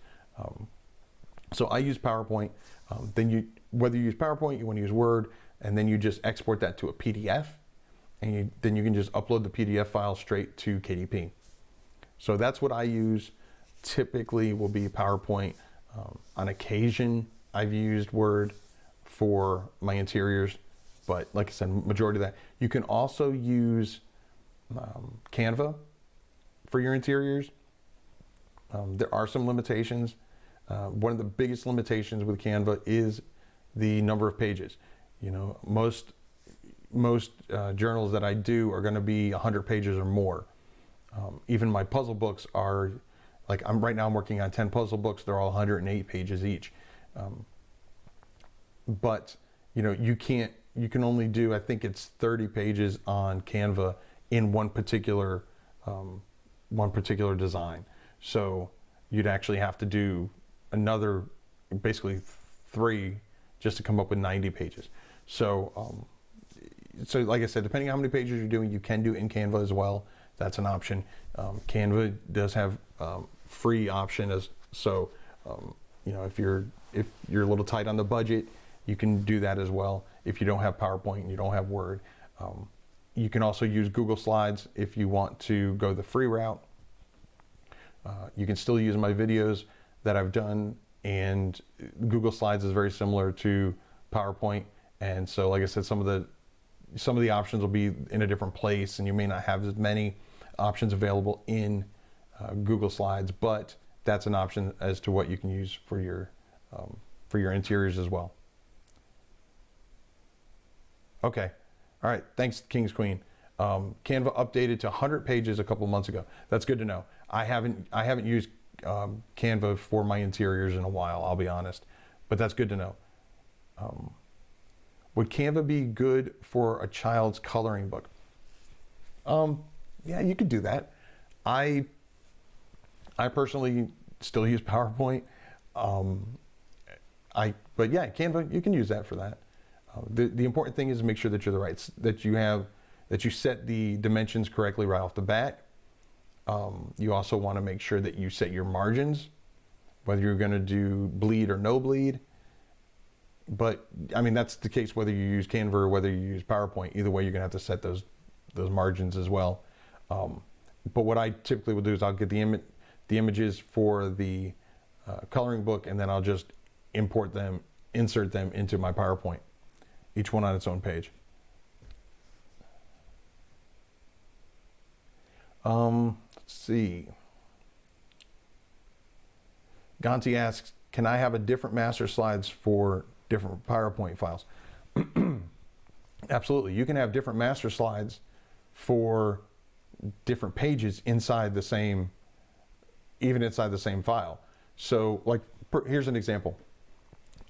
So I use PowerPoint. Whether you use PowerPoint, you want to use Word, and then you just export that to a PDF, and then you can just upload the PDF file straight to KDP. So that's what I use. Typically will be PowerPoint. On occasion, I've used Word for my interiors, but like I said, majority of that. You can also use Canva for your interiors. There are some limitations. One of the biggest limitations with Canva is the number of pages. Most journals that I do are going to be 100 pages or more. Even my puzzle books are, like I'm working on 10 puzzle books. They're all 108 pages each. But you can only do, I think it's 30 pages on Canva in one particular design. So you'd actually have to do another, basically 3 just to come up with 90 pages. So like I said, depending on how many pages you're doing, you can do it in Canva as well. That's an option. Canva does have free option if you're a little tight on the budget, you can do that as well. If you don't have PowerPoint and you don't have Word, you can also use Google Slides if you want to go the free route. You can still use my videos that I've done, and Google Slides is very similar to PowerPoint. And so, like I said, some of the options will be in a different place, and you may not have as many options available in Google Slides, but that's an option as to what you can use for your interiors as well. Okay, all right. Thanks, King's Queen. Canva updated to 100 pages a couple months ago. That's good to know. I haven't used Canva for my interiors in a while, I'll be honest, but that's good to know. Would Canva be good for a child's coloring book? Yeah, you could do that. I personally still use PowerPoint. But yeah, Canva, you can use that for that. The important thing is to make sure that you're that you set the dimensions correctly right off the bat. You also want to make sure that you set your margins, whether you're going to do bleed or no bleed. But I mean, that's the case whether you use Canva or whether you use PowerPoint. Either way, you're going to have to set those margins as well. But what I typically will do is I'll get the images for the coloring book, and then I'll just insert them into my PowerPoint. each one on its own page. Let's see. Gonti asks, can I have a different master slides for different PowerPoint files? Absolutely. You can have different master slides for different pages inside the same, even inside the same file. So like, here's an example.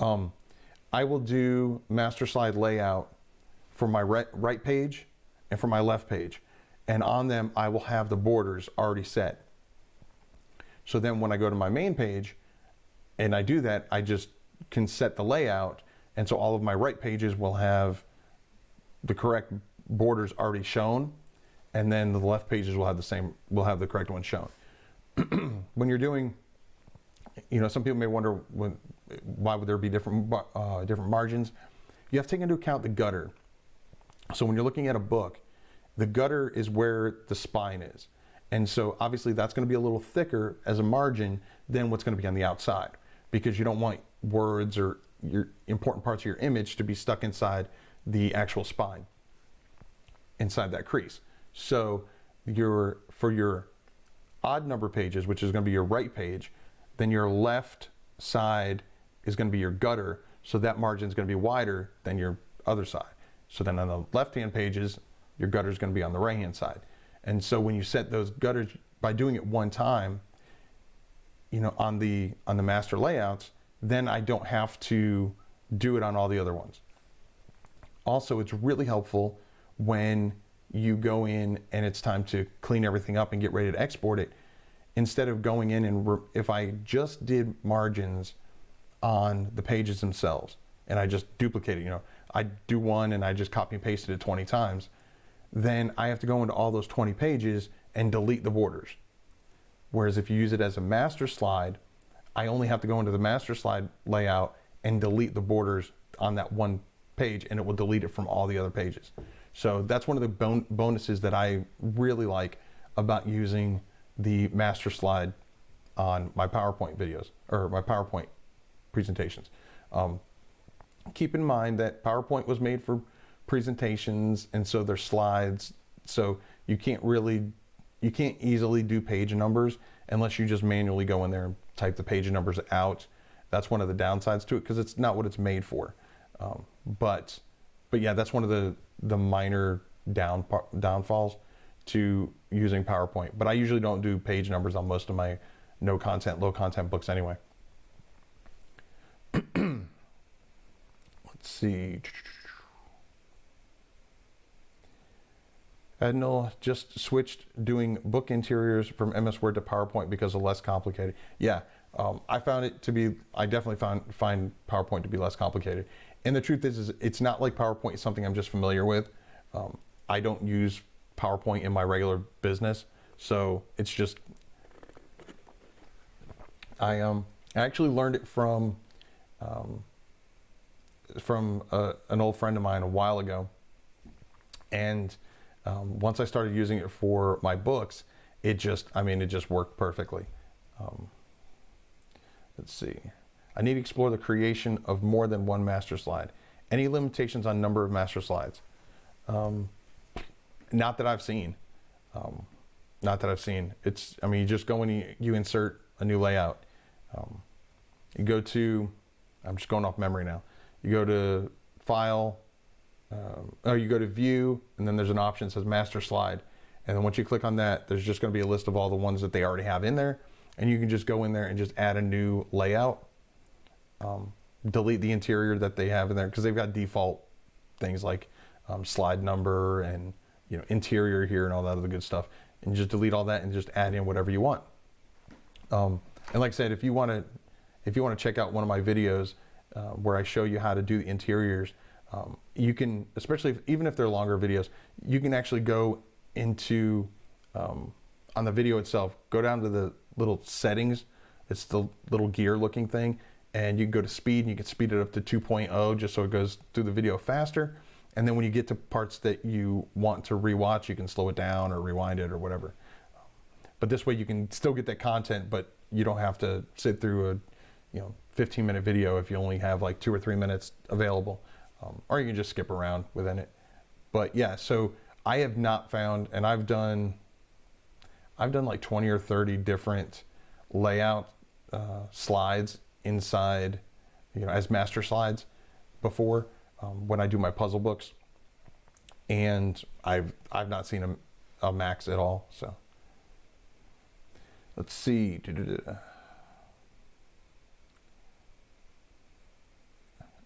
I will do master slide layout for my right page and for my left page. And on them, I will have the borders already set. So then when I go to my main page and I do that, I just can set the layout. And so all of my right pages will have the correct borders already shown. And then the left pages will have the correct ones shown. When you're doing, some people may wonder why would there be different margins? You have to take into account the gutter. So when you're looking at a book, the gutter is where the spine is. And so obviously that's going to be a little thicker as a margin than what's going to be on the outside, because you don't want words or your important parts of your image to be stuck inside the actual spine, inside that crease. So for your odd number pages, which is going to be your right page, then your left side is going to be your gutter. So that margin is going to be wider than your other side. So then on the left-hand pages, your gutter is going to be on the right-hand side. And so when you set those gutters, by doing it one time, on the master layouts, then I don't have to do it on all the other ones. Also, it's really helpful when you go in and it's time to clean everything up and get ready to export it. Instead of going in and if I just did margins on the pages themselves and I just duplicated, I do one and I just copy and pasted it 20 times, then I have to go into all those 20 pages and delete the borders. Whereas if you use it as a master slide, I only have to go into the master slide layout and delete the borders on that one page, and it will delete it from all the other pages. So that's one of the bonuses that I really like about using the master slide on my PowerPoint videos or my PowerPoint presentations. Keep in mind that PowerPoint was made for presentations, and so they're slides. So you can't easily do page numbers unless you just manually go in there and type the page numbers out. That's one of the downsides to it, because it's not what it's made for. But yeah, that's one of the minor downfalls to using PowerPoint. But I usually don't do page numbers on most of my low content books anyway. Let's see. Adnil just switched doing book interiors from MS Word to PowerPoint because of less complicated. Yeah, I definitely find PowerPoint to be less complicated. And the truth is it's not like PowerPoint is something I'm just familiar with. I don't use PowerPoint in my regular business, so it's just, I actually learned it from an old friend of mine a while ago, and once I started using it for my books, it just worked perfectly. Let's see. I need to explore the creation of more than one master slide. Any limitations on number of master slides? Not that I've seen. It's, you just go in, you insert a new layout. You go to, I'm just going off memory now. You go to File, or you go to View, and then there's an option that says Master Slide. And then once you click on that, there's just going to be a list of all the ones that they already have in there. And you can just go in there and just add a new layout. Delete the interior that they have in there, because they've got default things like slide number and interior here and all that other good stuff. And just delete all that and just add in whatever you want. And like I said, if you want to check out one of my videos where I show you how to do the interiors, you can, even if they're longer videos, you can actually go into on the video itself, go down to the little settings. It's the little gear looking thing, and you can go to speed, and you can speed it up to 2.0 just so it goes through the video faster. And then when you get to parts that you want to rewatch, you can slow it down or rewind it or whatever. But this way you can still get that content, but you don't have to sit through a 15-minute video if you only have like 2 or 3 minutes available. or you can just skip around within it. But yeah, so I have not found, and I've done like 20 or 30 different layout slides inside, as master slides before, when I do my puzzle books, and I've not seen a max at all. So let's see.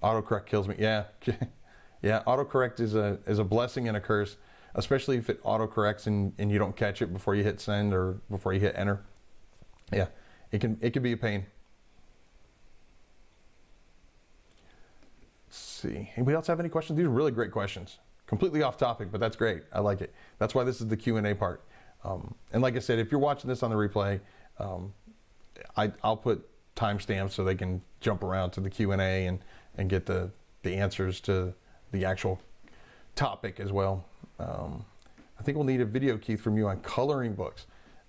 Autocorrect kills me. Yeah. Yeah, autocorrect is a blessing and a curse, especially if it autocorrects and you don't catch it before you hit send or before you hit enter. Yeah, it can be a pain. Let's see. Anybody else have any questions? These are really great questions. Completely off topic, but that's great. I like it. That's why this is the Q&A part. And like I said, if you're watching this on the replay, I'll put timestamps so they can jump around to the Q&A and get the answers to the actual topic as well. I think we'll need a video, Keith, from you on coloring books.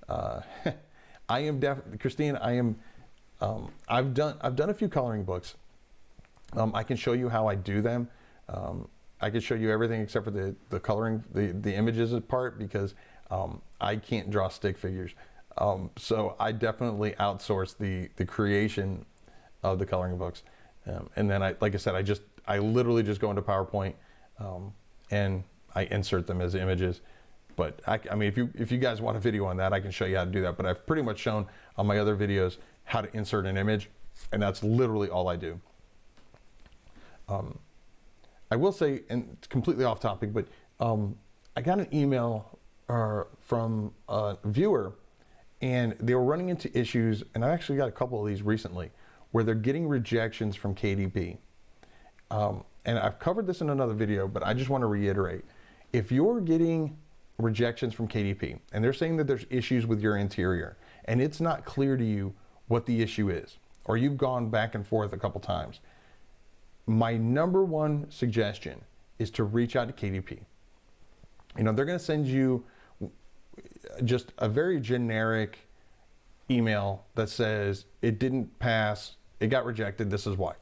I am Christine. I've done a few coloring books. I can show you how I do them. I can show you everything except for the coloring, the images part, because I can't draw stick figures. So I definitely outsource the creation of the coloring books. And then like I said, I literally just go into PowerPoint and I insert them as images. But I mean, if you guys want a video on that, I can show you how to do that. But I've pretty much shown on my other videos how to insert an image, and that's literally all I do. I will say, and it's completely off topic, but I got an email from a viewer, and they were running into issues, and I actually got a couple of these recently, where they're getting rejections from KDP. And I've covered this in another video, but I just want to reiterate. If you're getting rejections from KDP, and they're saying that there's issues with your interior, and it's not clear to you what the issue is, or you've gone back and forth a couple times, my number one suggestion is to reach out to KDP. They're going to send you just a very generic email that says it didn't pass, it got rejected, this is why.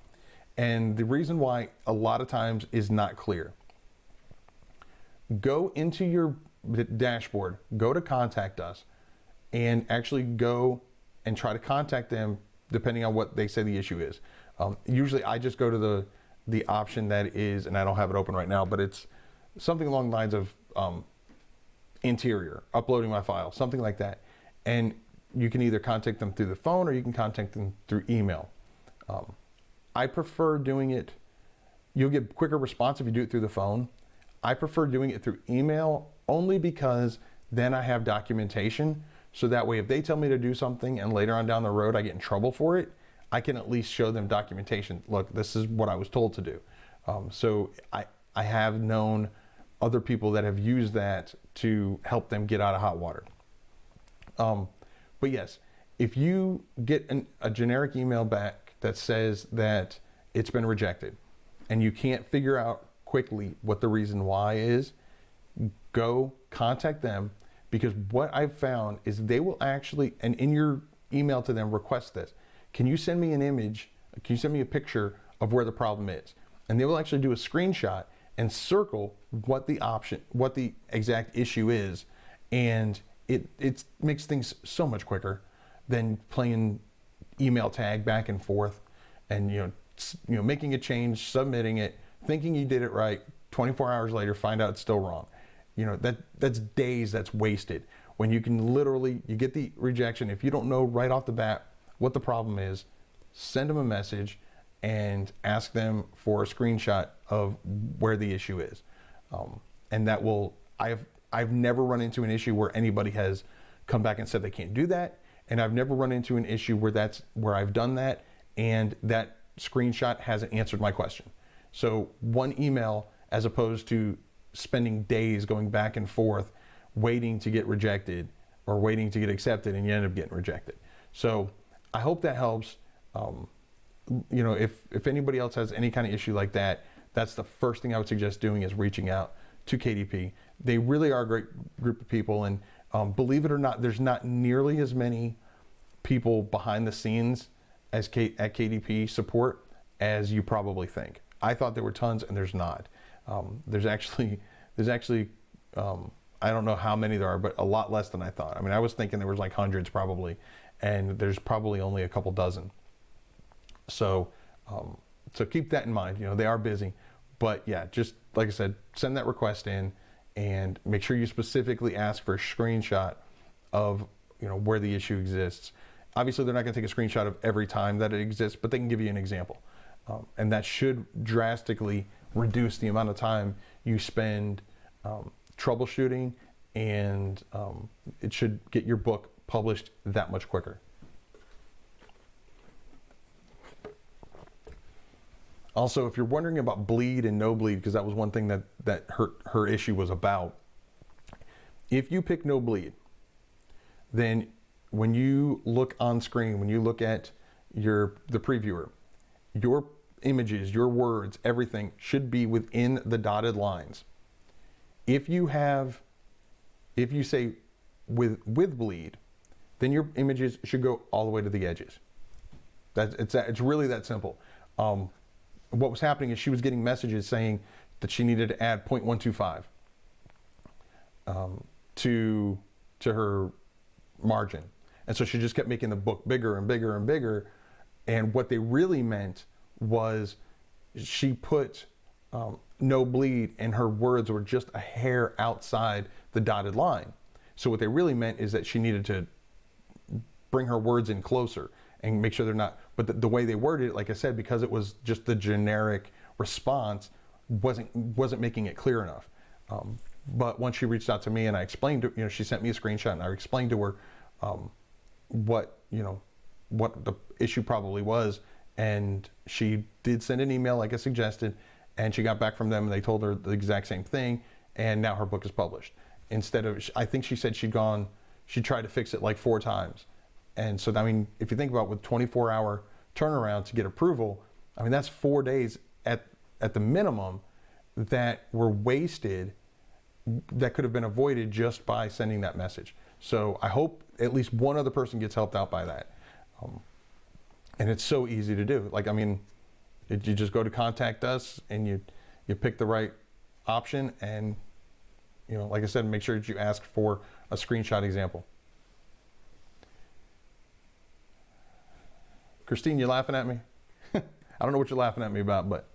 And the reason why a lot of times is not clear. Go into your dashboard, go to contact us, and actually go and try to contact them depending on what they say the issue is. Usually I just go to the option that is, and I don't have it open right now, but it's something along the lines of interior, uploading my file, something like that. And you can either contact them through the phone or you can contact them through email. I prefer doing it, you'll get quicker response if you do it through the phone. I prefer doing it through email only because then I have documentation. So that way, if they tell me to do something and later on down the road I get in trouble for it, I can at least show them documentation. Look, this is what I was told to do. So I have known other people that have used that to help them get out of hot water. But yes, if you get a generic email back that says that it's been rejected and you can't figure out quickly what the reason why is, go contact them, because what I've found is they will actually, and in your email to them, request this. Can you send me an image? Can you send me a picture of where the problem is? And they will actually do a screenshot and circle what the exact issue is. And it makes things so much quicker than playing email tag back and forth and making a change, submitting it, thinking you did it right, 24 hours later find out it's still wrong. That's days that's wasted when you can literally, you get the rejection. If you don't know right off the bat what the problem is, send them a message and ask them for a screenshot of where the issue is. And that will, I've never run into an issue where anybody has come back and said they can't do that. And I've never run into an issue where I've done that and that screenshot hasn't answered my question. So one email, as opposed to spending days going back and forth waiting to get rejected or waiting to get accepted, and you end up getting rejected. So I hope that helps. If anybody else has any kind of issue like that, that's the first thing I would suggest doing, is reaching out to KDP. They really are a great group of people, and believe it or not, there's not nearly as many people behind the scenes at KDP support as you probably think. I thought there were tons, and there's not. There's actually I don't know how many there are, but a lot less than I thought. I mean, I was thinking there was like hundreds probably, and there's probably only a couple dozen. So, so keep that in mind. You know, they are busy, but yeah, just like I said, send that request in, and make sure you specifically ask for a screenshot of, you know, where the issue exists. Obviously, they're not going to take a screenshot of every time that it exists, but they can give you an example, and that should drastically reduce the amount of time you spend troubleshooting, and it should get your book published that much quicker. Also, if you're wondering about bleed and no bleed, because that was one thing that her issue was about, if you pick no bleed, then when you look on screen, when you look at the previewer, your images, your words, everything should be within the dotted lines. If you say with bleed, then your images should go all the way to the edges. It's really that simple. What was happening is she was getting messages saying that she needed to add 0.125 to her margin. And so she just kept making the book bigger and bigger and bigger. And what they really meant was she put no bleed, and her words were just a hair outside the dotted line. So what they really meant is that she needed to bring her words in closer and make sure they're not, but the way they worded it, like I said, because it was just the generic response, wasn't making it clear enough. But once she reached out to me and I explained to, you know, she sent me a screenshot and I explained to her what the issue probably was, and she did send an email like I suggested, and she got back from them and they told her the exact same thing, and now her book is published. Instead of, I think she said she tried to fix it like 4 times. And so, I mean, if you think about with 24-hour turnaround to get approval, I mean, that's 4 days at the minimum that were wasted, that could have been avoided just by sending that message. So I hope at least one other person gets helped out by that. And it's so easy to do. Like, I mean, you just go to contact us and you pick the right option, and, you know, like I said, make sure that you ask for a screenshot example. Christine, you laughing at me? I don't know what you're laughing at me about, but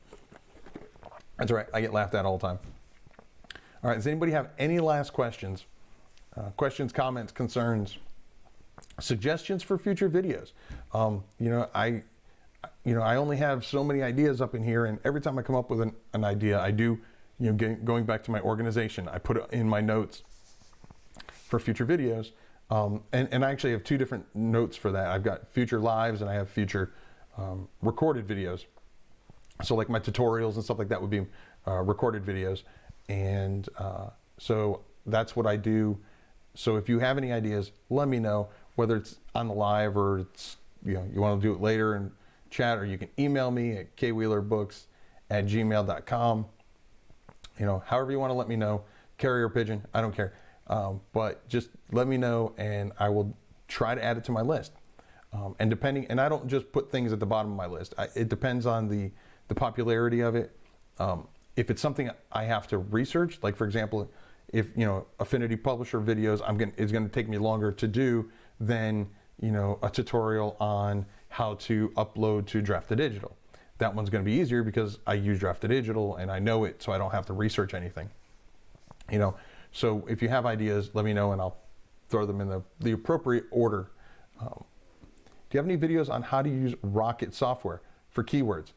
that's all right. I get laughed at all the time. All right, does anybody have any last questions? Questions, comments, concerns, suggestions for future videos? I only have so many ideas up in here, and every time I come up with an idea, I do, going back to my organization, I put it in my notes for future videos. And I actually have 2 different notes for that. I've got future lives and I have future recorded videos. So like my tutorials and stuff like that would be recorded videos. And so that's what I do. So if you have any ideas, let me know, whether it's on the live or it's, you want to do it later in chat, or you can email me at kwheelerbooks@gmail.com. However you want to let me know, carrier pigeon, I don't care. But just let me know and I will try to add it to my list. And I don't just put things at the bottom of my list. It depends on the popularity of it. If it's something I have to research, like for example, if, affinity publisher videos, it's going to take me longer to do than, a tutorial on how to upload to Draft2Digital. That one's going to be easier because I use Draft2Digital and I know it, so I don't have to research anything, So if you have ideas, let me know and I'll throw them in the appropriate order. Do you have any videos on how to use Rocket software for keywords?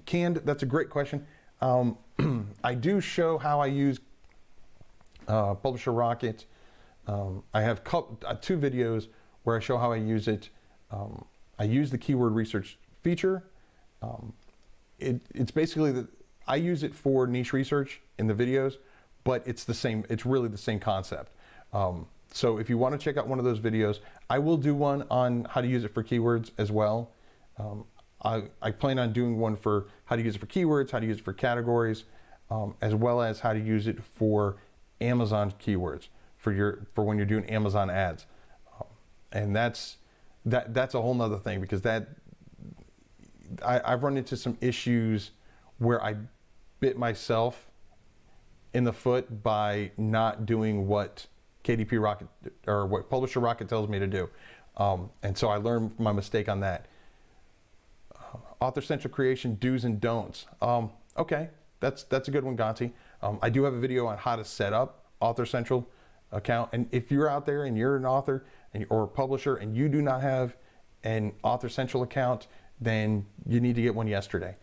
That's a great question. I do show how I use Publisher Rocket. I have 2 videos where I show how I use it. I use the keyword research feature. It's basically I use it for niche research in the videos, but it's really the same concept. So if you want to check out one of those videos, I will do one on how to use it for keywords as well. I plan on doing one for how to use it for keywords, how to use it for categories, as well as how to use it for Amazon keywords for when you're doing Amazon ads. And that's a whole nother thing, because I've run into some issues where I bit myself in the foot by not doing what KDP Rocket or what Publisher Rocket tells me to do. And so I learned my mistake on that. Author Central Creation do's and don'ts. Okay, that's a good one, Gonti. I do have a video on how to set up Author Central account. And if you're out there and you're an author or a publisher and you do not have an Author Central account, then you need to get one yesterday.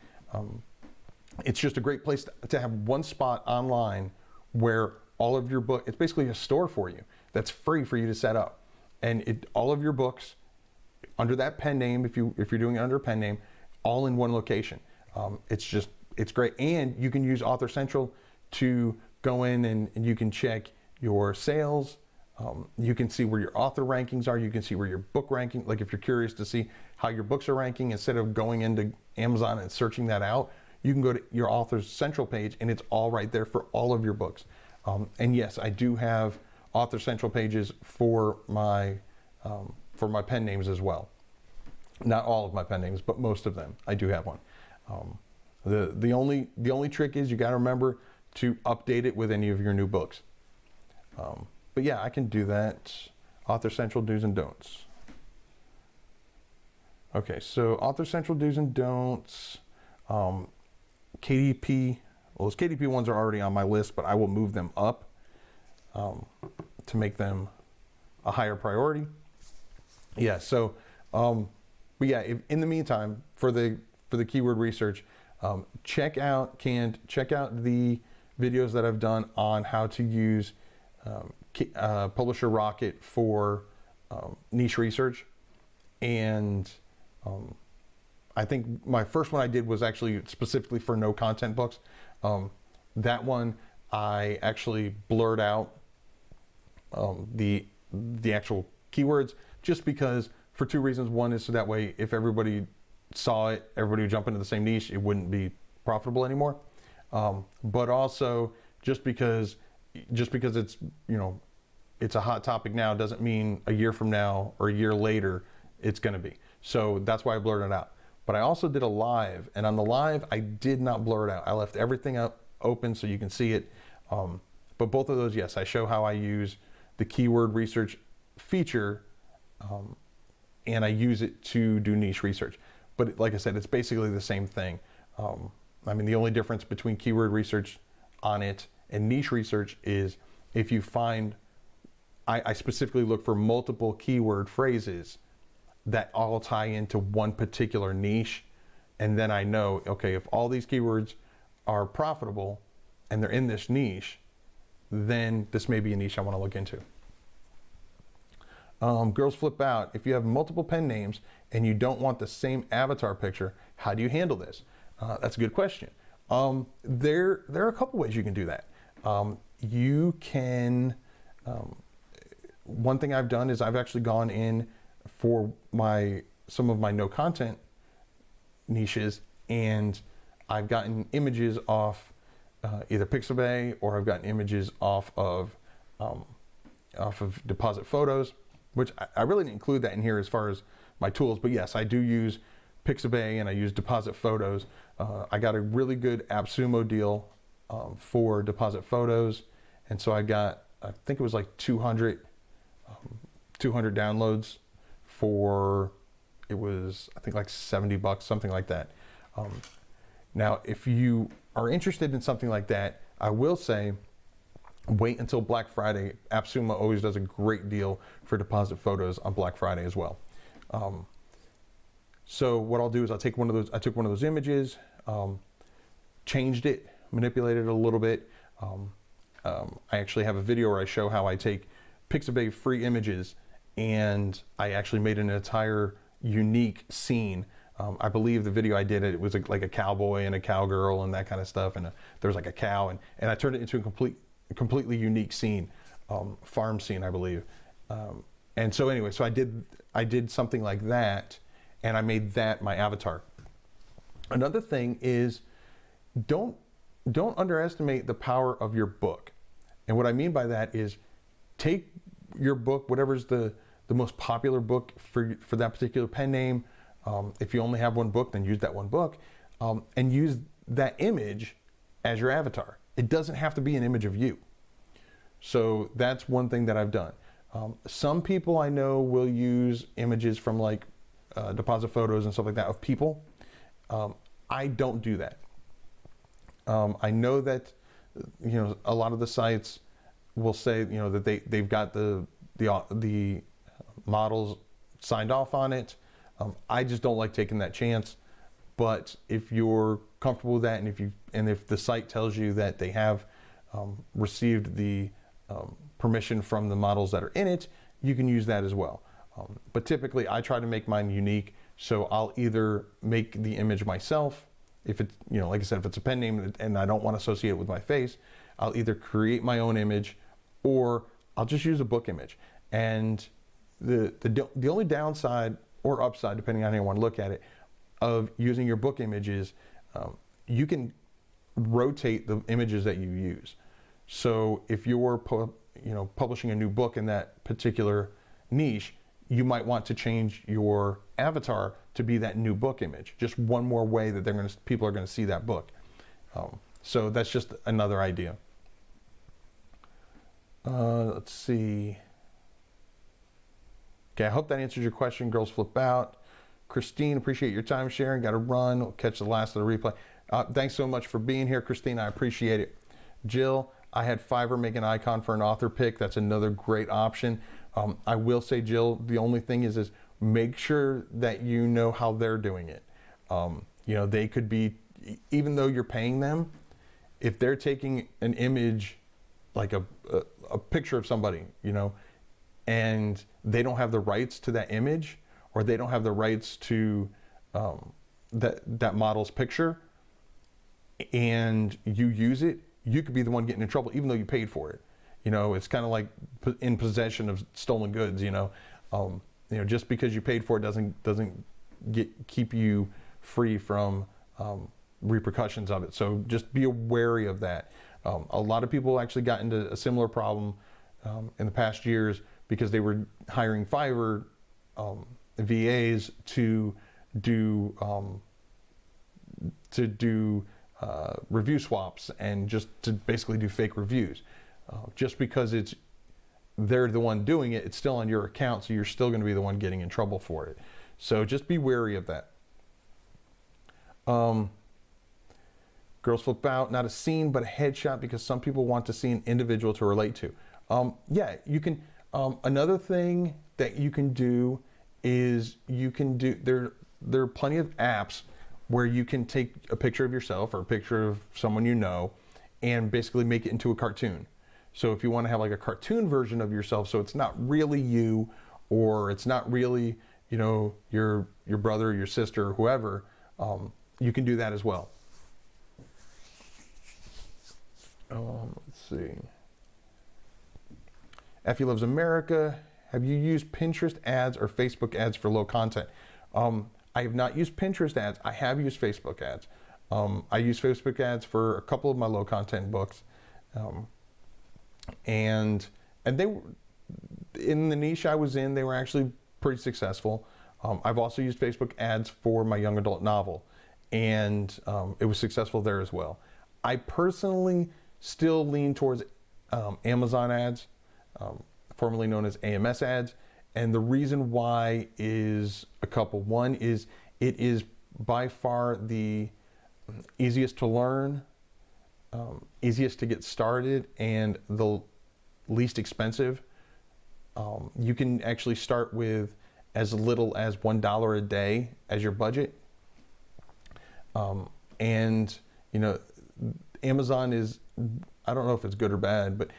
It's just a great place to have one spot online where all of your book, it's basically a store for you that's free for you to set up. And all of your books under that pen name, if you're doing it under a pen name, all in one location. It's great. And you can use Author Central to go in and you can check your sales. You can see where your author rankings are. You can see where your book ranking, like if you're curious to see how your books are ranking, instead of going into Amazon and searching that out, you can go to your Author Central page and it's all right there for all of your books. And yes, I do have Author Central pages for my pen names as well. Not all of my pen names, but most of them. I do have one. The only trick is you got to remember to update it with any of your new books. But yeah, I can do that. Author Central do's and don'ts. Okay, so Author Central do's and don'ts. KDP, well, those KDP ones are already on my list, but I will move them up to make them a higher priority. Yeah, so, but yeah, in the meantime, for the keyword research, check out the videos that I've done on how to use Publisher Rocket for niche research. And I think my first one I did was actually specifically for no content books. That one I actually blurred out the actual keywords, just because, for two reasons. One is so that way if everybody saw it, everybody would jump into the same niche, it wouldn't be profitable anymore. But also just because it's, it's a hot topic now doesn't mean a year from now or a year later it's going to be. So that's why I blurred it out. But I also did a live, and on the live I did not blur it out. I left everything up open so you can see it. But both of those, yes, I show how I use the keyword research feature, and I use it to do niche research. But like I said, it's basically the same thing. I mean, the only difference between keyword research on it and niche research is if you find, I specifically look for multiple keyword phrases that all tie into one particular niche. And then I know, okay, if all these keywords are profitable and they're in this niche, then this may be a niche I want to look into. Girls flip out. If you have multiple pen names and you don't want the same avatar picture, how do you handle this? That's a good question. There are a couple ways you can do that. You can, one thing I've done is I've actually gone in for some of my no content niches, and I've gotten images off either Pixabay, or I've gotten images off of Deposit Photos, which I really didn't include that in here as far as my tools, but yes, I do use Pixabay and I use Deposit Photos. I got a really good AppSumo deal for Deposit Photos, and so I got, I think it was like 200 downloads for, it was, I think like $70, something like that. Now, if you are interested in something like that, I will say, wait until Black Friday. AppSumo always does a great deal for Deposit Photos on Black Friday as well. So what I'll do is I took one of those images, changed it, manipulated it a little bit. I actually have a video where I show how I take Pixabay free images and I actually made an entire unique scene. I believe the video I did, it was like a cowboy and a cowgirl and that kind of stuff, and there was like a cow, and I turned it into a completely unique scene, farm scene, I believe. And so anyway, so I did something like that, and I made that my avatar. Another thing is, don't underestimate the power of your book. And what I mean by that is, take your book, whatever's the most popular book for that particular pen name, If you only have one book, then use that one book, and use that image as your avatar. It doesn't have to be an image of you. So that's one thing that I've done. Some people I know will use images from like deposit photos and stuff like that of people. I don't do that. I know that, a lot of the sites will say, that they've got the models signed off on it. I just don't like taking that chance. But if you're comfortable with that, and if the site tells you that they have received the permission from the models that are in it, you can use that as well. But typically I try to make mine unique. So I'll either make the image myself, if it's, like I said, if it's a pen name and I don't want to associate it with my face, I'll either create my own image or I'll just use a book image. And the only downside or upside, depending on how you want to look at it, of using your book image is you can rotate the images that you use. So if you're publishing a new book in that particular niche, you might want to change your avatar to be that new book image. Just one more way that people are going to see that book. So that's just another idea. Let's see. Okay, I hope that answers your question. Girls Flip Out. Christine, appreciate your time sharing. Got to run. We'll catch the last of the replay. Thanks so much for being here, Christine. I appreciate it. Jill, I had Fiverr make an icon for an author pick. That's another great option. I will say, Jill, the only thing is make sure that you know how they're doing it. They could be, even though you're paying them, if they're taking an image, like a picture of somebody, and they don't have the rights to that image, or they don't have the rights to that model's picture, and you use it, you could be the one getting in trouble, even though you paid for it. It's kind of like in possession of stolen goods. Just because you paid for it doesn't keep you free from repercussions of it. So just be wary of that. A lot of people actually got into a similar problem in the past years because they were hiring Fiverr VAs to do review swaps and just to basically do fake reviews. Just because they're the one doing it, it's still on your account, so you're still going to be the one getting in trouble for it. So just be wary of that. Girls Flip Out, not a scene but a headshot because some people want to see an individual to relate to. Yeah, you can. Another thing that you can do is there are plenty of apps where you can take a picture of yourself or a picture of someone and basically make it into a cartoon. So if you want to have like a cartoon version of yourself, so it's not really you, or it's not really, your brother or your sister or whoever, you can do that as well. Let's see. Effie Loves America. Have you used Pinterest ads or Facebook ads for low content? I have not used Pinterest ads. I have used Facebook ads. I use Facebook ads for a couple of my low content books. And they were, in the niche I was in, they were actually pretty successful. I've also used Facebook ads for my young adult novel, and it was successful there as well. I personally still lean towards Amazon ads, formerly known as AMS ads. And the reason why is a couple. One is it is by far the easiest to learn, easiest to get started, and the least expensive. You can actually start with as little as $1 a day as your budget. And Amazon is, I don't know if it's good or bad, but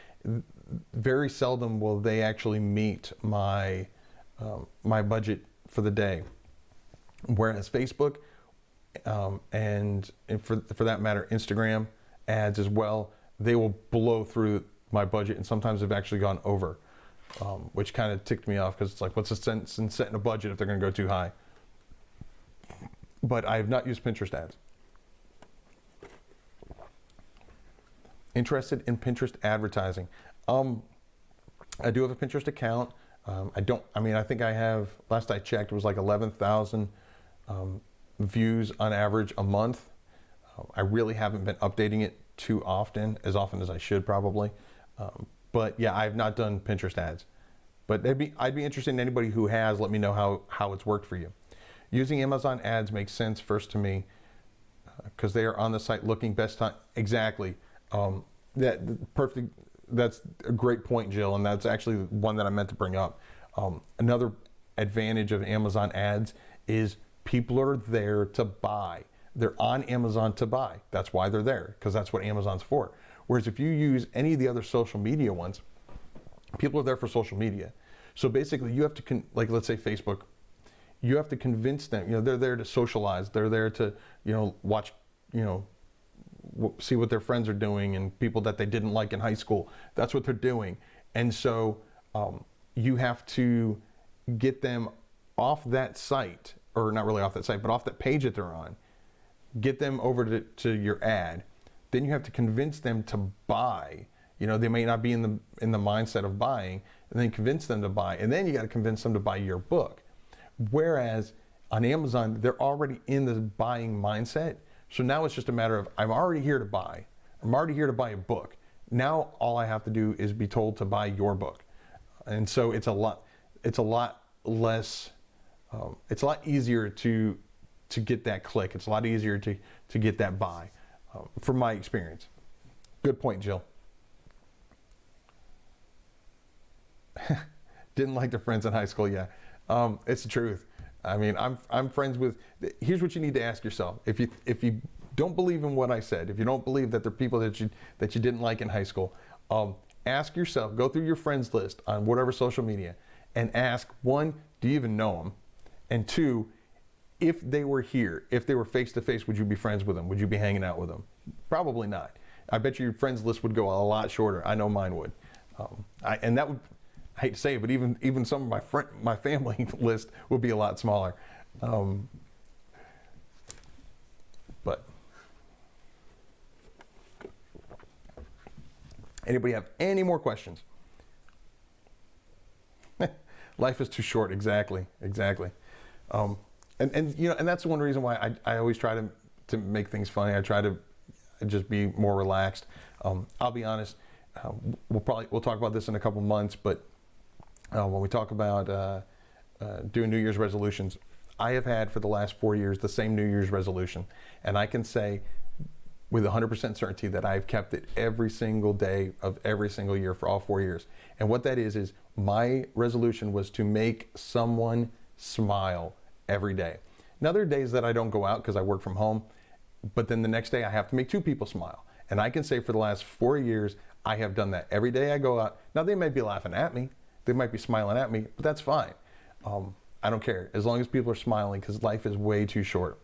very seldom will they actually meet my my budget for the day. Whereas Facebook and for that matter Instagram ads as well, they will blow through my budget, and sometimes they've actually gone over, which kind of ticked me off because it's like, what's the sense in setting a budget if they're going to go too high? But I have not used Pinterest ads. Interested in Pinterest advertising? I do have a Pinterest account. I think I have, last I checked, it was like 11,000 views on average a month. I really haven't been updating it too often as I should probably. But yeah, I've not done Pinterest ads. But I'd be interested in anybody who has. Let me know how it's worked for you. Using Amazon ads makes sense first to me because they are on the site looking best time. Exactly. That's a great point, Jill, and that's actually one that I meant to bring up. Another advantage of Amazon ads is people are there to buy. They're on Amazon to buy. That's why they're there, because that's what Amazon's for. Whereas if you use any of the other social media ones, people are there for social media. So basically you have to, like let's say Facebook, you have to convince them, they're there to socialize. They're there to, watch, see what their friends are doing and people that they didn't like in high school. That's what they're doing. And so you have to get them off that site, or not really off that site, but off that page that they're on, get them over to your ad. Then you have to convince them to buy. They may not be in the mindset of buying, and then convince them to buy. And then you got to convince them to buy your book. Whereas on Amazon, they're already in the buying mindset. So now it's just a matter of, I'm already here to buy. I'm already here to buy a book. Now all I have to do is be told to buy your book. And so it's a lot less, it's a lot easier to get that click. It's a lot easier to get that buy, from my experience. Good point, Jill. Didn't like their friends in high school, yeah. It's the truth. I mean, I'm friends with, here's what you need to ask yourself. If you don't believe in what I said, if you don't believe that there are people that you didn't like in high school, ask yourself, go through your friends list on whatever social media and ask, one, do you even know them? And two, if they were here, if they were face to face, would you be friends with them? Would you be hanging out with them? Probably not. I bet your friends list would go a lot shorter. I know mine would. And that would, I hate to say it, but even some of my family list would be a lot smaller. But anybody have any more questions? Life is too short. Exactly. And that's one reason why I always try to make things funny. I try to just be more relaxed. I'll be honest. We'll talk about this in a couple months, but when we talk about doing New Year's resolutions, I have had for the last 4 years the same New Year's resolution, and I can say with 100% certainty that I've kept it every single day of every single year for all 4 years. And what that is my resolution was to make someone smile every day. Now there are days that I don't go out because I work from home, but then the next day I have to make 2 people smile. And I can say for the last 4 years, I have done that every day I go out. Now they might be laughing at me, they might be smiling at me, but that's fine. I don't care, as long as people are smiling, because life is way too short.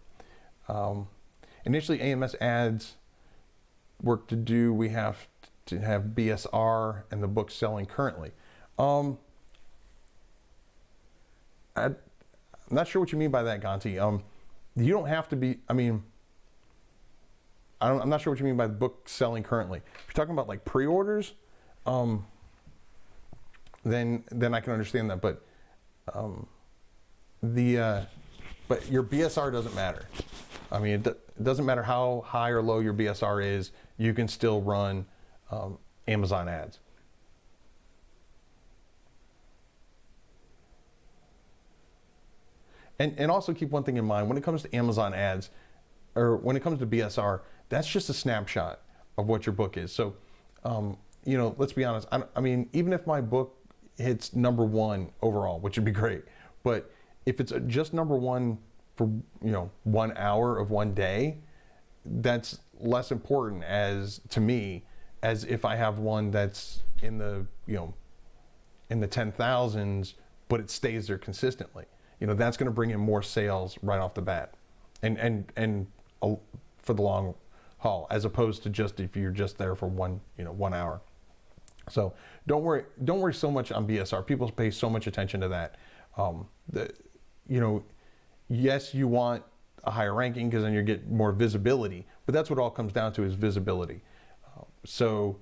Initially, AMS ads work to do. We have to have BSR and the book selling currently. I'm not sure what you mean by that, Gonti. You don't have to be, I'm not sure what you mean by the book selling currently. If you're talking about like pre-orders, then I can understand that. But but your BSR doesn't matter. I mean, it doesn't matter how high or low your BSR is. You can still run Amazon ads. And also keep one thing in mind, when it comes to Amazon ads, or when it comes to BSR, that's just a snapshot of what your book is. So, let's be honest. I mean, even if my book hits #1 overall, which would be great, but if it's just #1 for 1 hour of one day, that's less important to me as if I have one that's in the 10,000s, but it stays there consistently. That's going to bring in more sales right off the bat, and for the long haul, as opposed to just if you're just there for 1 hour. So don't worry so much on BSR. People pay so much attention to that. Yes, you want a higher ranking because then you get more visibility, but that's what it all comes down to, is visibility. So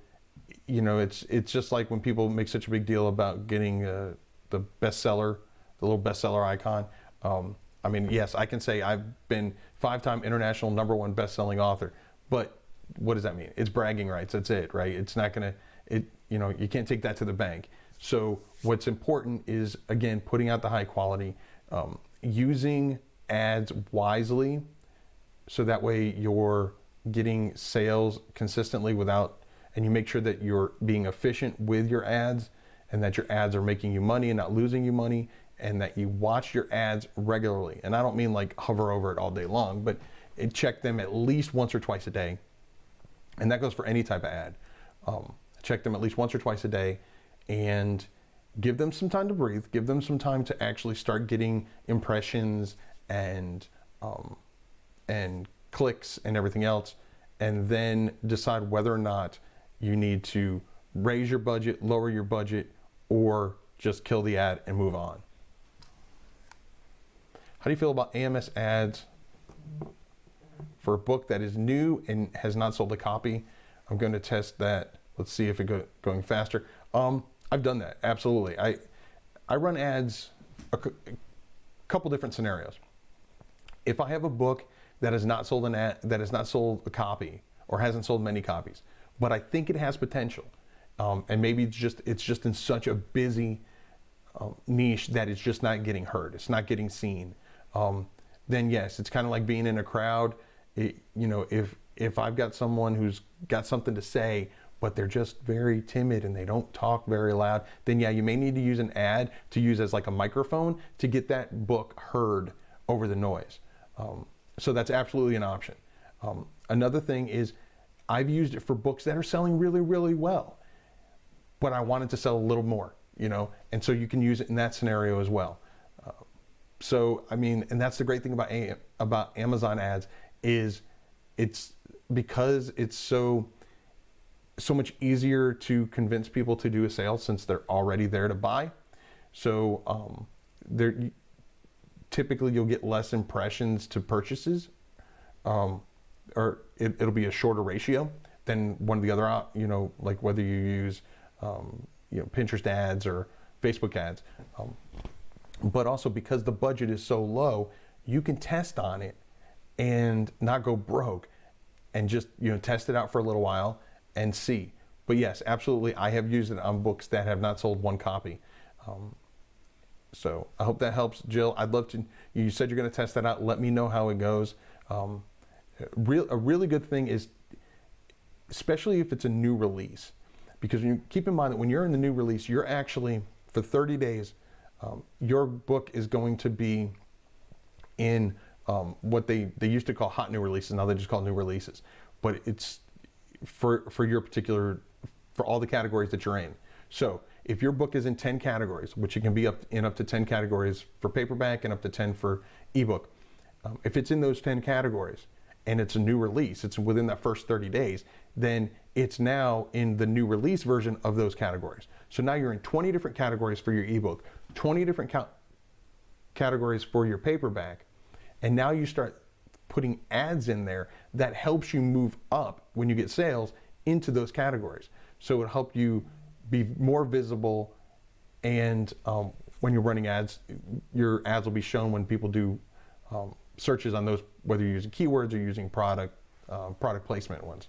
it's just like when people make such a big deal about getting the bestseller, the little bestseller icon. I mean, yes, I can say I've been 5-time international #1 best-selling author, but what does that mean? It's bragging rights. That's it, right? It's not gonna, you can't take that to the bank. So what's important is, again, putting out the high quality, using ads wisely, so that way you're getting sales consistently and you make sure that you're being efficient with your ads, and that your ads are making you money and not losing you money, and that you watch your ads regularly. And I don't mean like hover over it all day long, but check them at least once or twice a day. And that goes for any type of ad. Check them at least once or twice a day, and give them some time to breathe. Give them some time to actually start getting impressions and clicks and everything else, and then decide whether or not you need to raise your budget, lower your budget, or just kill the ad and move on. How do you feel about AMS ads for a book that is new and has not sold a copy? I'm going to test that. Let's see if it's going faster. I've done that, absolutely. I run ads a couple different scenarios. If I have a book that has not sold that has not sold a copy, or hasn't sold many copies, but I think it has potential, and maybe it's just in such a busy niche that it's just not getting heard, it's not getting seen, then yes, it's kind of like being in a crowd. If I've got someone who's got something to say, but they're just very timid and they don't talk very loud, then yeah, you may need to use an ad to use as like a microphone to get that book heard over the noise. So that's absolutely an option. Another thing is, I've used it for books that are selling really, really well, but I wanted to sell a little more, and so you can use it in that scenario as well. So, I mean, and that's the great thing about Amazon ads, is it's because it's so much easier to convince people to do a sale, since they're already there to buy. So typically you'll get less impressions to purchases, or it'll be a shorter ratio than one of the other, like whether you use Pinterest ads or Facebook ads. But also, because the budget is so low, you can test on it and not go broke, and just test it out for a little while and see. But yes, absolutely, I have used it on books that have not sold one copy. So I hope that helps, Jill. I'd love to. You said you're going to test that out. Let me know how it goes. A really good thing is, especially if it's a new release, because you keep in mind that when you're in the new release, you're actually, for 30 days, your book is going to be in what they used to call hot new releases. Now they just call new releases, but it's for your particular, for all the categories that you're in. So if your book is in 10 categories, which it can be up to 10 categories for paperback and up to 10 for ebook, if it's in those 10 categories and it's a new release, it's within that first 30 days, then it's now in the new release version of those categories. So now you're in 20 different categories for your ebook, 20 different categories for your paperback, and now you start putting ads in there that helps you move up when you get sales into those categories. So it'll help you be more visible, and when you're running ads, your ads will be shown when people do searches on those, whether you're using keywords or using product placement ones.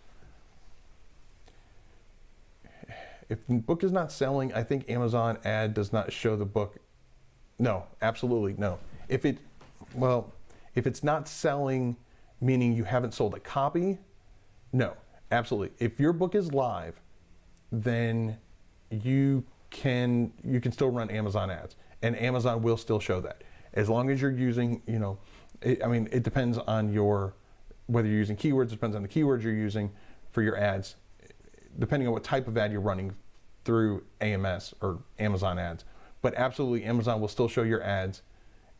If the book is not selling, I think Amazon ad does not show the book. No, absolutely no. If it's not selling, meaning you haven't sold a copy, no, absolutely. If your book is live, then you can still run Amazon ads, and Amazon will still show that, as long as you're using, it depends on whether you're using keywords. It depends on the keywords you're using for your ads, depending on what type of ad you're running through AMS or Amazon ads. But absolutely, Amazon will still show your ads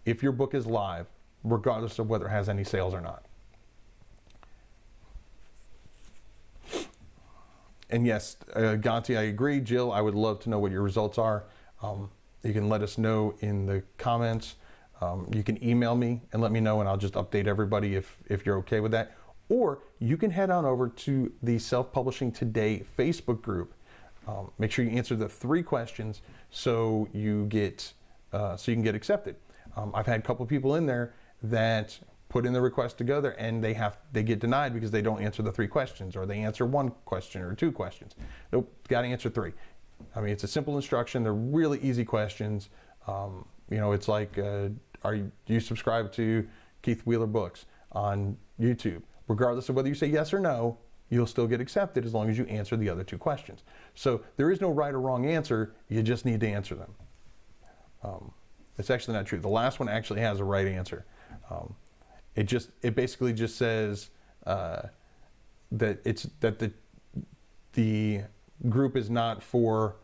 if your book is live, regardless of whether it has any sales or not. And yes, Ganti, I agree. Jill, I would love to know what your results are. You can let us know in the comments. You can email me and let me know, and I'll just update everybody if you're okay with that. Or you can head on over to the Self-Publishing Today Facebook group. Make sure you answer the 3 questions so you can get accepted. I've had a couple people in there, that put in the request to go there, and they get denied because they don't answer the 3 questions, or they answer 1 question or 2 questions. Nope, got to answer 3. I mean, it's a simple instruction. They're really easy questions. It's like, do you subscribe to Keith Wheeler Books on YouTube? Regardless of whether you say yes or no, you'll still get accepted as long as you answer the other 2 questions. So there is no right or wrong answer. You just need to answer them. It's actually not true. The last one actually has a right answer. It basically just says that the group is not for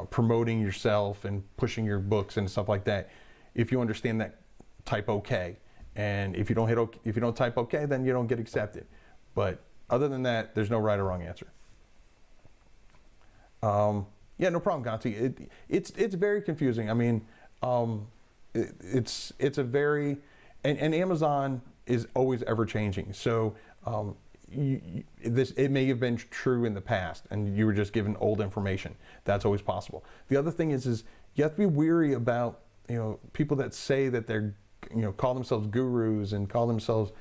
promoting yourself and pushing your books and stuff like that. If you understand that, type OK. And if you don't type OK, then you don't get accepted. But other than that, there's no right or wrong answer. Yeah, no problem, Ganti. It's very confusing. I mean, it's a very, and Amazon is always ever changing. So it may have been true in the past, and you were just given old information. That's always possible. The other thing is you have to be weary about people that say that they're call themselves gurus and call themselves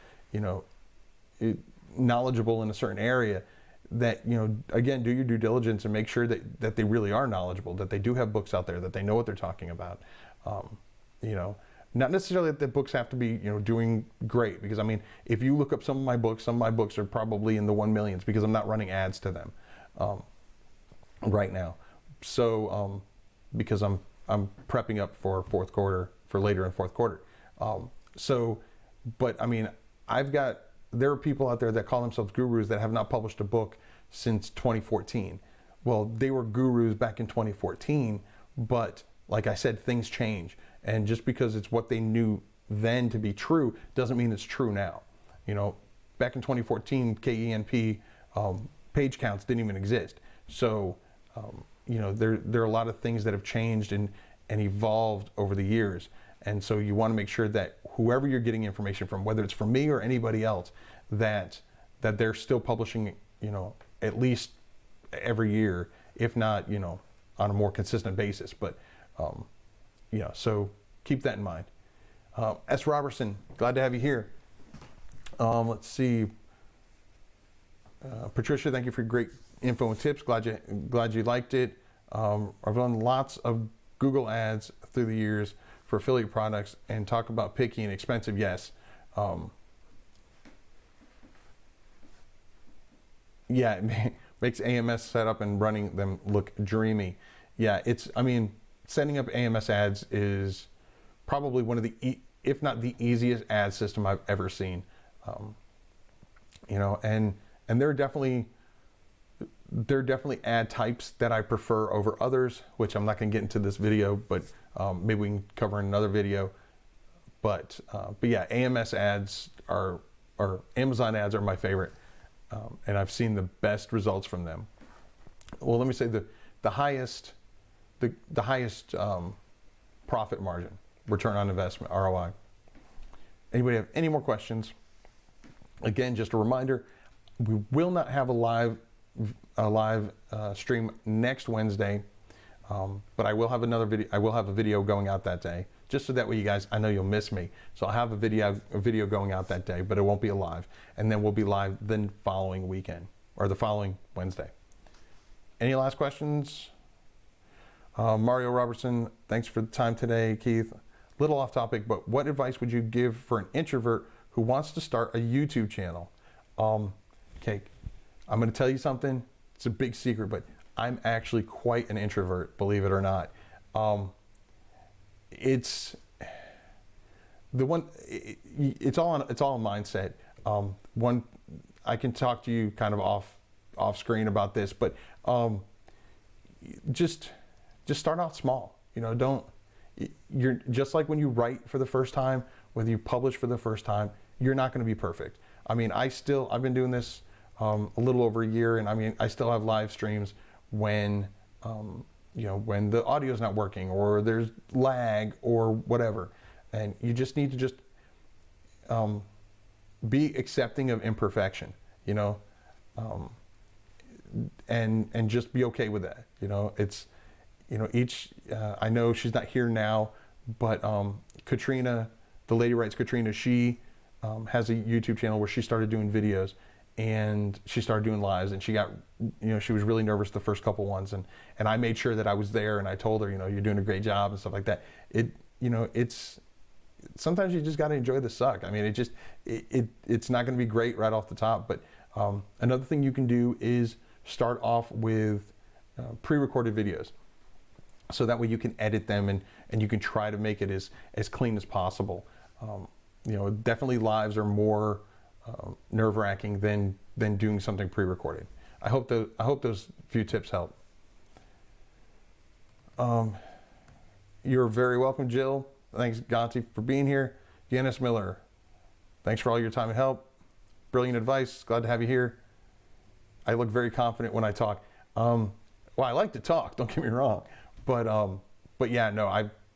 knowledgeable in a certain area. That again, do your due diligence and make sure that they really are knowledgeable, that they do have books out there, that they know what they're talking about. Not necessarily that the books have to be doing great, because I mean, if you look up some of my books are probably in the 1 millions because I'm not running ads to them right now. So because I'm prepping up for fourth quarter, for later in fourth quarter. But I mean, there are people out there that call themselves gurus that have not published a book since 2014. Well, they were gurus back in 2014, but like I said, things change. And just because it's what they knew then to be true doesn't mean it's true now. Back in 2014, KENP page counts didn't even exist. So, there are a lot of things that have changed and evolved over the years. And so you want to make sure that whoever you're getting information from, whether it's from me or anybody else, that they're still publishing, at least every year, if not, on a more consistent basis. But, so keep that in mind. S. Robertson, glad to have you here. Let's see. Patricia, thank you for your great info and tips. Glad you liked it. I've run lots of Google ads through the years for affiliate products, and talk about picky and expensive. Yes. Yeah, it makes AMS setup and running them look dreamy. Yeah, setting up AMS ads is probably one of the, if not the easiest ad system I've ever seen. And there are definitely ad types that I prefer over others, which I'm not going to get into this video, but maybe we can cover in another video. But yeah, AMS ads or Amazon ads are my favorite, and I've seen the best results from them. Well, let me say the highest profit margin, return on investment, ROI. Anybody have any more questions? Again, just a reminder, we will not have a live stream next Wednesday, but I will have another video. I will have a video going out that day, just so that way you guys, I know you'll miss me. So I'll have a video going out that day, but it won't be a live. And then we'll be live the following weekend, or the following Wednesday. Any last questions? Mario Robertson, thanks for the time today, Keith. Little off topic, but what advice would you give for an introvert who wants to start a YouTube channel? Okay, I'm going to tell you something. It's a big secret, but I'm actually quite an introvert, believe it or not. It's all a mindset. I can talk to you kind of off screen about this, but just start out small. You're just like when you write for the first time, whether you publish for the first time, you're not going to be perfect. I mean, I've been doing this a little over a year, and I still have live streams when when the audio's not working or there's lag or whatever, and you just need to be accepting of imperfection, and just be okay with that. I know she's not here now, but Katrina the lady writes Katrina, she has a YouTube channel where she started doing videos, and she started doing lives, and she got, she was really nervous the first couple ones, and I made sure that I was there, and I told her, you're doing a great job and stuff like that. It's sometimes you just got to enjoy the suck. I mean, it's not going to be great right off the top, but another thing you can do is start off with pre-recorded videos, so that way you can edit them and you can try to make it as clean as possible. Definitely lives are more nerve-wracking than doing something pre-recorded. I hope those few tips help. You're very welcome, Jill. Thanks, Gonti, for being here. Yanis Miller, thanks for all your time and help. Brilliant advice. Glad to have you here. I look very confident when I talk. Well, I like to talk, don't get me wrong, but yeah, no,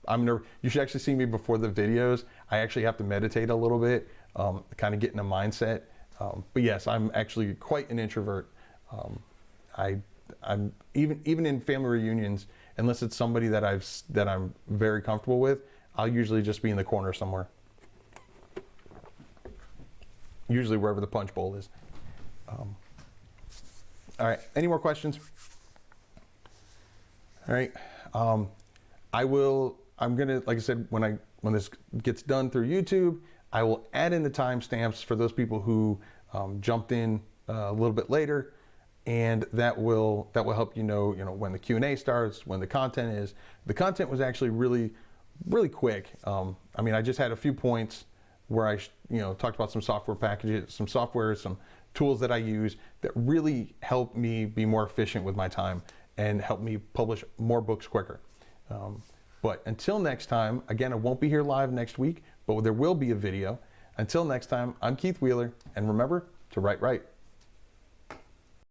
I'm nervous. You should actually see me before the videos. I actually have to meditate a little bit, kind of get in a mindset. But yes, I'm actually quite an introvert. I'm even in family reunions, unless it's somebody that I'm very comfortable with, I'll usually just be in the corner somewhere. Usually wherever the punch bowl is. All right, any more questions? All right, I'm gonna, like I said, when this gets done through YouTube, I will add in the timestamps for those people who jumped in a little bit later, and that will help when the Q&A starts, when the content is. The content was actually really quick. I mean, I just had a few points where I talked about some software packages, some software, some tools that I use that really help me be more efficient with my time and help me publish more books quicker. But until next time, again, I won't be here live next week, but there will be a video. Until next time, I'm Keith Wheeler, and remember to write right.